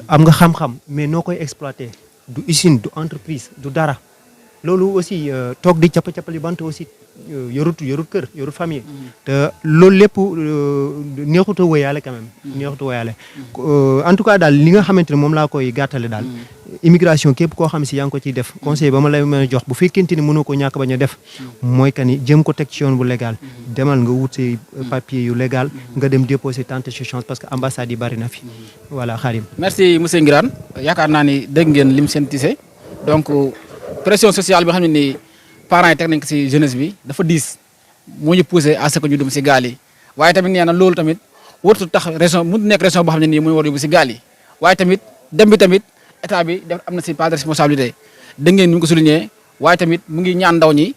am nga xam-xam mais noo koy exploiter du usine du entreprise du dara loolu aussi toog di cappa-cappali bant aussi yorut kër yorut famille te loolu lépp neexut a wëyaale quand même neexut a wëyaale en tout cas daal li nga xamante ne moom laa koy gàttale daal immigration képp koo xam si yaa ngi ko ciy def conseil ba ma lay mën a jox bu fekkente ni mënoo ko ñàkk bañ a def mooy que ni jëm ko teg ci yoon bu légal demal nga wut say papier yu légal nga dem déposer tenter sa chance parce que ambassade yi bari na fi voilà Khadim. merci monsieur Ngirane yaakaar naa ni dégg ngeen lim seen tise donc pression sociale bi nga xam ne ni parents yi teg nañ ko si jeunesse bi dafa diis moo ñu poussé à ce que ñu dem si gaal yi waaye tamit nee na loolu tamit wartu tax raison mu nekk raison boo xam ne nii mooy war yóbbu si gaal yi waaye tamit dem bi tamit état bi def am na si part de responsabilité dégg ngeen ni mu ko souligné waaye tamit mu ngi ñaan ndaw ñi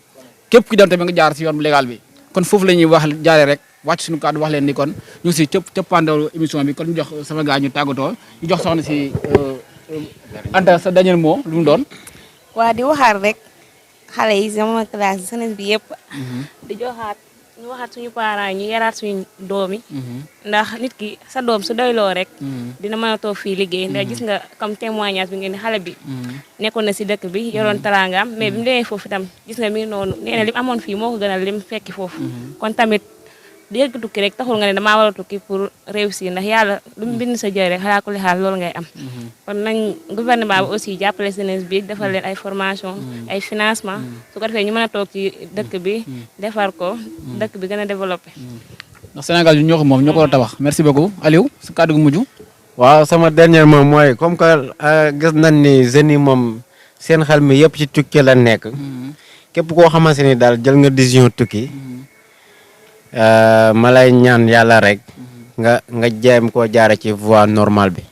képp ki dem tamit nga jaar si yoon bu légal bi kon foofu la ñuy wax jaaree rek wàcc suñu kàddu wax leen ni kon ñu ngi si cëppaandaw émission bi kon ñu jox sama gars ñu tàggatoo ñu jox soxna si Anta sa dernier mot lu mu doon. waa di waxaat rek xale yi sama classe jeunesse bi yëpp di joxaat ñu waxaat suñu parents yi ñu yaraat suñu doom yi ndax nit ki sa doom su doyloo rek dina mën a toog fii liggéey ndax gis nga comme témoignage bi ngeen ni xale bi nekkoon na si dëkk bi yoroon taraangaam mais bi mu demee foofu itam gis nga mi ngi noonu nee na lim amoon fii moo ko gënal lim fekki foofu kon tamit dégg tukki rek taxul nga ne damaa war a tukki pour réussir ndax yàlla lu mu bind sa jëy rek xalaa ko li xaal loolu ngay am kon nañ gouvernement bi aussi jàppale jeunesse bi defal leen ay formation ay financement su ko defee ñu mën a toog ci dëkk bi defar ko dëkk bi gën a développé ndax Sénégal bi ñoo ko moom ñoo ko war a tabax merci beaucoup Aliou su kàddu gu mujj waaw sama dernier moom mooy comme que gis nañ ni jeunes yi moom seen xel mi yëpp ci tukki la nekk képp koo xamante ni daal jël nga décision tukki ma lay ñaan yàlla rek nga jéem koo jaare ci voie normale bi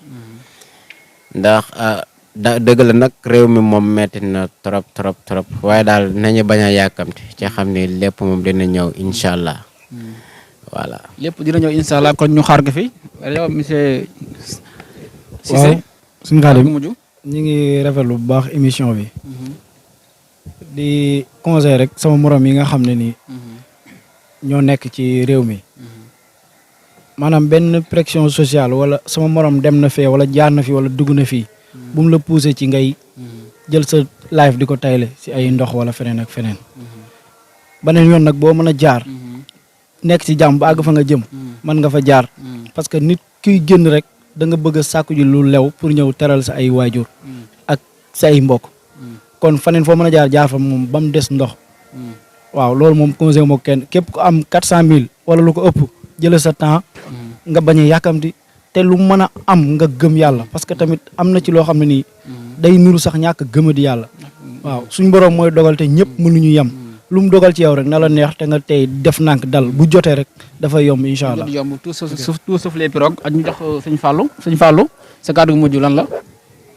ndax dëgg la nag réew mi moom metti na trop trop trop waaye daal nañu bañ a yàkkamti ci xam ni lépp moom dina ñëw incha allah voilà. lépp dina ñëw incha allah kon ñu xaar ko fi yow monsieur Cissé. waaw suñu Khadim ñu ngi rafetlu bu baax émission bi di conseil rek sama morom yi nga xam ne nii ñoo nekk ci réew mi maanaam benn pression sociale wala sama morom dem na fee wala jaar na fi wala dugg na fii bu mu la poussé ci ngay jël sa life di ko tayle si ay ndox wala feneen ak feneen beneen yoon nag boo mën a jaar nekk ci jàmm ba àgg fa nga jëm mën nga fa jaar parce que nit kiy génn rek da nga bëgg a sàkku ji lu lew pour ñëw teral sa ay waajur ak sa ay mbokk kon faneen foo mën a jaar fa moom ba mu des ndox waaw loolu moom conseil moo kenn képp ku am 400 000 wala lu ko ëpp jëlee sa temps nga bañ a yàkkamti te lu mën a am nga gëm yàlla parce que tamit am na ci loo xam ne nii day nuru sax ñàkk gëma di yàlla waaw suñ borom mooy dogal te ñëpp mënuñu yem lu mu dogal ci yow rek na la neex te nga tey def nànk dal bu jotee rek dafay yomb incha allah. yomb tout sauf les pirogues ak ñu jox sëñ Fallou sa kàddu gu mujj lan la.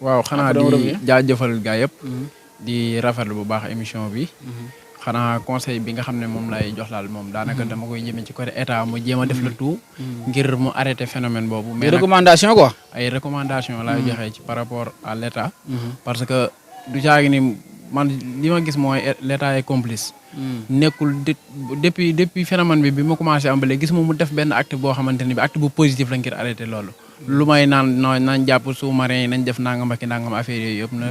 waaw xanaa di jaajëfal gaa yëpp di rafetlu bu baax émission bi. xanaa conseil bi nga xam ne moom lay jox laal moom daanaka dama koy jëmee ci côté état mu jéem a def le tout ngir mu arrêter phénomène boobu. mais recommandation quoi. ay recommandation laay joxe ci par rapport à l' état. parce que du caagi ni man li ma gis mooy l'état est complice. nekkul depuis phénomène bi ma commencé am ba léegi gis mu def benn acte boo xamante ni bi acte bu positif la ngir arrêté loolu. lu may nañ jàpp sous-marin yi nañ def nangam ak nangam affaire yooyu yëpp na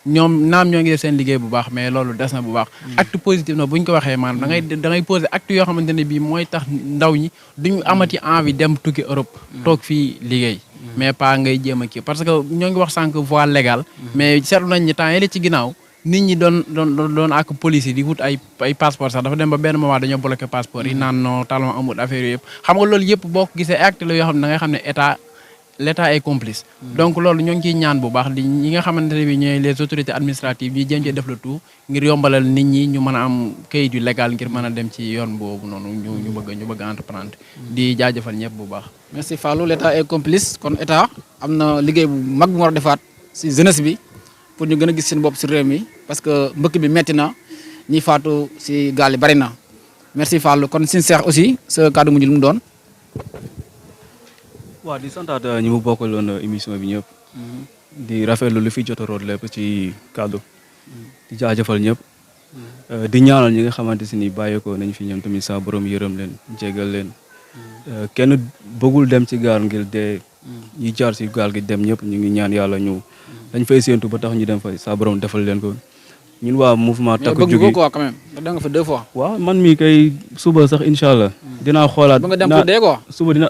ñoom naam ñoo ngi def seen liggéey bu baax mais loolu des na bu baax. acte positif na bu ñu ko waxee maanaam da ngay poser acte yoo xamante ne bii mooy tax ndaw ñi duñu amati envie dem tukki Europe. toog fii liggéey. mais pas ngay jéem a kii parce que ñoo ngi wax sànq voie légale. mais seetlu nañ ni temps yële ci ginnaaw. nit ñi doon ak police yi di wut ay passeport sax dafa dem ba benn moment dañoo bloqué passeport yi naan non talon amul affaire yooyu yëpp xam nga loolu yëpp boo ko gisee acte la yoo xam ne da ngay xam ne l'état est complice. donc loolu ñoo ngi ciy ñaan bu baax di ñi nga xamante ne bi ñooy les autorités administratives ñuy jéem cee def le tout ngir yombalal nit ñi ñu mën a am kayit yu légal ngir mën a dem ci yoon boobu noonu ñu bëgg entreprendre di jaajëfal ñëpp bu baax. merci Fallou l'état est complice kon état am na liggéey bu mag bu mu war a defaat si jeunesse bi. pour ñu gën a gis seen bopp si réew mi parce que mbëkk bi metti na ñiy faatu si gaal yi bari na merci Fallou kon sin seex aussi sa kàddu mujj lu mu doon. waaw di santaat ñi mu bokkaloon émission bi ñëpp. di rafetlu lu fi jot a root lépp ci kàddu. di jaajëfal ñëpp. di ñaanal ñi nga xamante si ni bàyyeekoo nañ fi ñoom tamit sa borom yërëm leen jégal leen. kenn bëggul dem ci gaal ngir dee. ñi jaar si gaal gi dem ñëpp ñu ngi ñaan yàlla ñu. dañ fay séentu ba tax ñu dem fa sa borom defal leen ko ñun waa mouvement takku jógi mais quoi quand même da nga fa 2 fois. waaw man mii kay suba sax incha allah. dinaa xoolaat ba nga dem pour dee quoi. suba dina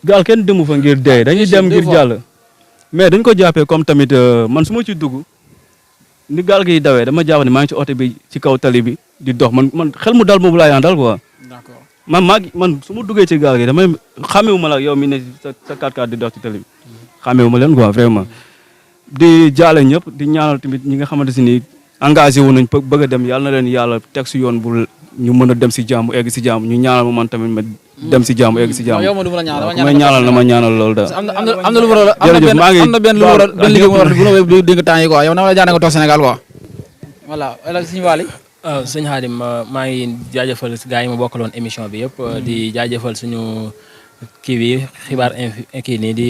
gaal kenn demu fa ngir dee dañuy dem ngir jàll. mais dañ ko jàppee comme tamit man su ma ci dugg ni gaal gi dawee dama jàpp ne maa ngi ci oto bi ci kaw tali bi di dox man xel mu dal boobu laa yaan dal quoi. d'accord man su ma duggee ci gaal gi damay xàmmewu ma la yow mi ne sa 4x4 di dox ci tali bi xàmmewu ma leen quoi vraiment. di jaale ñëpp di ñaanal tamit ñi nga xamante si ni engagé wu nañ bëgg a dem yàlla na leen yàlla teg si yoon bu ñu mën a dem si jàmm egg si jàmm ñu ñaanal ma man tamit ma dem si jàmm egg si jàmm. yow ma du ma la ñaanal may ñaanal na ma ñaanal loolu daal. am na lu war a am na benn lu war a benn liggéey bu war a bu dégg temps yi quoi yow na ma la jaane nga toog Sénégal quoi voilà wala suñu waali. waaw sëñ Khadim maa ngi jaajëfal gars yi ma bokkaloon émission bi yëpp di jaajëfal suñu kii bi xibaar kii nii di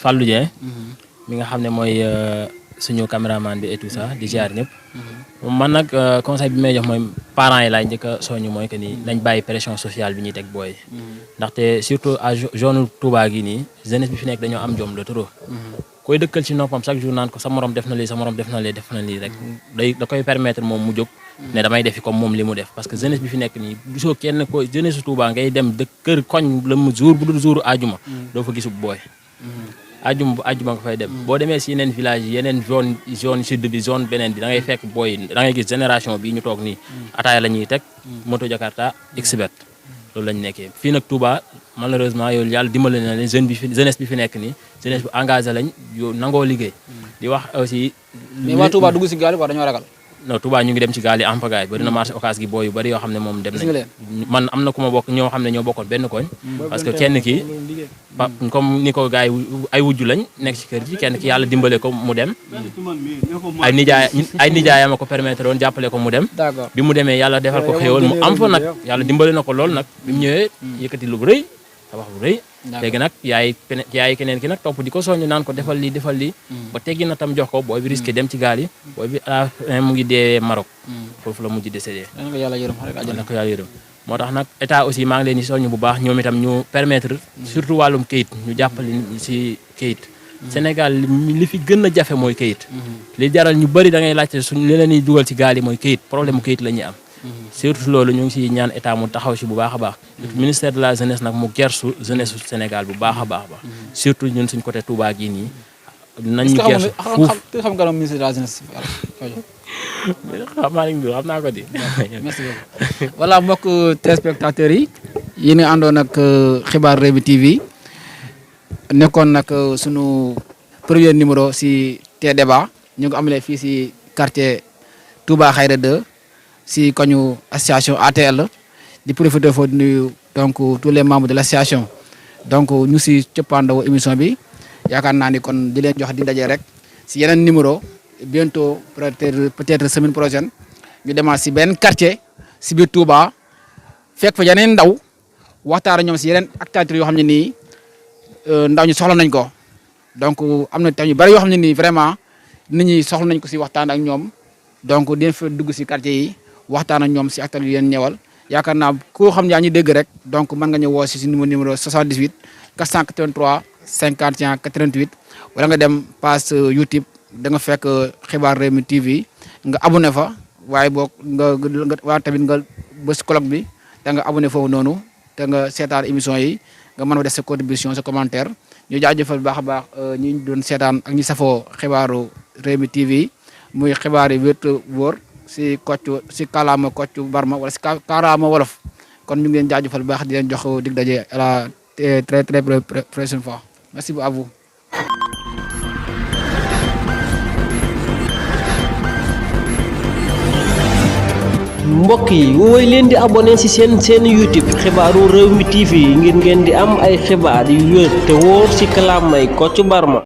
Fallou Dieng mi nga xam ne mooy suñu caméraman bi et tout ça di ziar ñëpp. man nag conseil bi may jox mooy parents yi laay njëkk a soññ mooy que ni nañ bàyyi pression sociale bi ñuy teg booy. ndaxte surtout à zone Touba gi nii jeunesse bi fi nekk dañoo am jom de trop. koy dëkkal ci noppam chaque jour naan ko sa morom def na lii sa morom def na lii rek da koy permettre moom mu jóg. ne damay defi comme moom li mu def parce que jeunesse bi fi nekk nii gisoo kenn ko jeunesse Touba ngay dem de kër koñ la mu jour bu dul jour ajuma doo fa gisub booy. ajuma nga fay dem boo demee si yeneen village yi yeneen zone sud bi zone beneen bi da ngay fekk booy da ngay gis génération bi ñu toog nii ataaya la ñuy teg moto Jakarta xbet loolu lañ nekkee fii nag Touba malheureusement yow yàlla dimbali na ne jeunesse bi fi nekk nii jeunesse bu engagé lañ yow nangoo liggéey di wax aussi. mais waa Touba dugg si gaal yi dañoo ragal. non Touba ñu ngi dem ci gaal yi en pagaille bari na marché occas gi booy yu bari yoo xam ne moom dem nañ man am na ku ma bokk ñoo xam ne ñoo bokkoon benn koñ parce que kenn ki comme ni ko gars yi ay wujju lañ nekk ci kër gi kenn ki yàlla dimbale ko mu dem ay nijaayam a ko permettre woon jàppale ko mu dem bi mu demee yàlla defal ko xéewal mu am fa nag yàlla dimbale na ko lool nag bi mu ñëwee yëkkati lu rëy tabax bu rëy léegi nag yaay keneen ki nag topp di ko soññ naan ko defal lii ba teggi na tam jox ko booy bi risqué dem ci gaal yi booy bi mu ngi deewee Maroc foofu la mujj décédé na ko yàlla yërëm moo tax nag état aussi maa ngi leen di soññ bu baax ñoom itam ñu permettre surtout wàllum kayit ñu jàppale si kayit Sénégal li fi gën a jafe mooy kayit li jaral ñu bëri da ngay laajte suñ li leen di dugal ci gaal yi mooy kayit problème mu kayit la ñuy am surtout loolu ñu ngi si ñaan état mu taxaw si bu baax a baax ministère de la jeunesse nag mu gersu jeunesse Sénégal bu baax a baax surtout ñun suñ côté Touba gii nii nañ ñu gersu xam nga ministère de la jeunesse xam naa ko di merci beaucoup voilà mbokk téléspectateurs yi yéen a àndoon ak xibaar Rewmi TV nekkoon nag sunu premier numéro si te débat ñu ngi amalee fii si quartier Touba Khayra 2 si koñu association ATL di profiter foofu di nuyu donc tous les membres de l' association donc ñu si cëppaandawu émission bi yaakaar naa ni kon di leen jox di daje rek si yeneen numéro bientôt peut-être semaine prochaine ñu demaat si benn quartier si biir Touba fekk fa yeneen ndaw waxtaan ñoom si yeneen activités yoo xam ne nii ndaw ñi soxla nañ ko donc am na tam yu bari yoo xam ne nii vraiment nit ñi soxla nañ ko si waxtaan ak ñoom donc dinañ fa dugg si quartier yi waxtaan ak ñoom si acteurs yi leen ñëwal yaakaar naa koo xam yaa ñu dégg rek donc mën nga ñu woo si numéro 78 483 51 88 wala nga dem page YouTube da nga fekk xibaar Rewmi TV nga abonné fa waaye boog waa tamit nga bës colloque bi da nga abonné foofu noonu te nga seetaan émission yi nga mën a def sa contribution sa commentaire ñu jaajëfal baax a baax ñi doon seetaan ak ñi safoo xibaaru Rewmi TV muy xibaar yi wér wóor si kàllaama Kocc Barma wala si kàllaama wolof kon ñu ngi leen jaajëfal baax di leen jox dig daje à la très très prochaine fois merci à vous. mbokk yi woy leen di abonné ci seen YouTube xibaaru Rewmi TV ngir ngeen di am ay xibaar yu wér te wóor ci kàllaamay Kocc Barma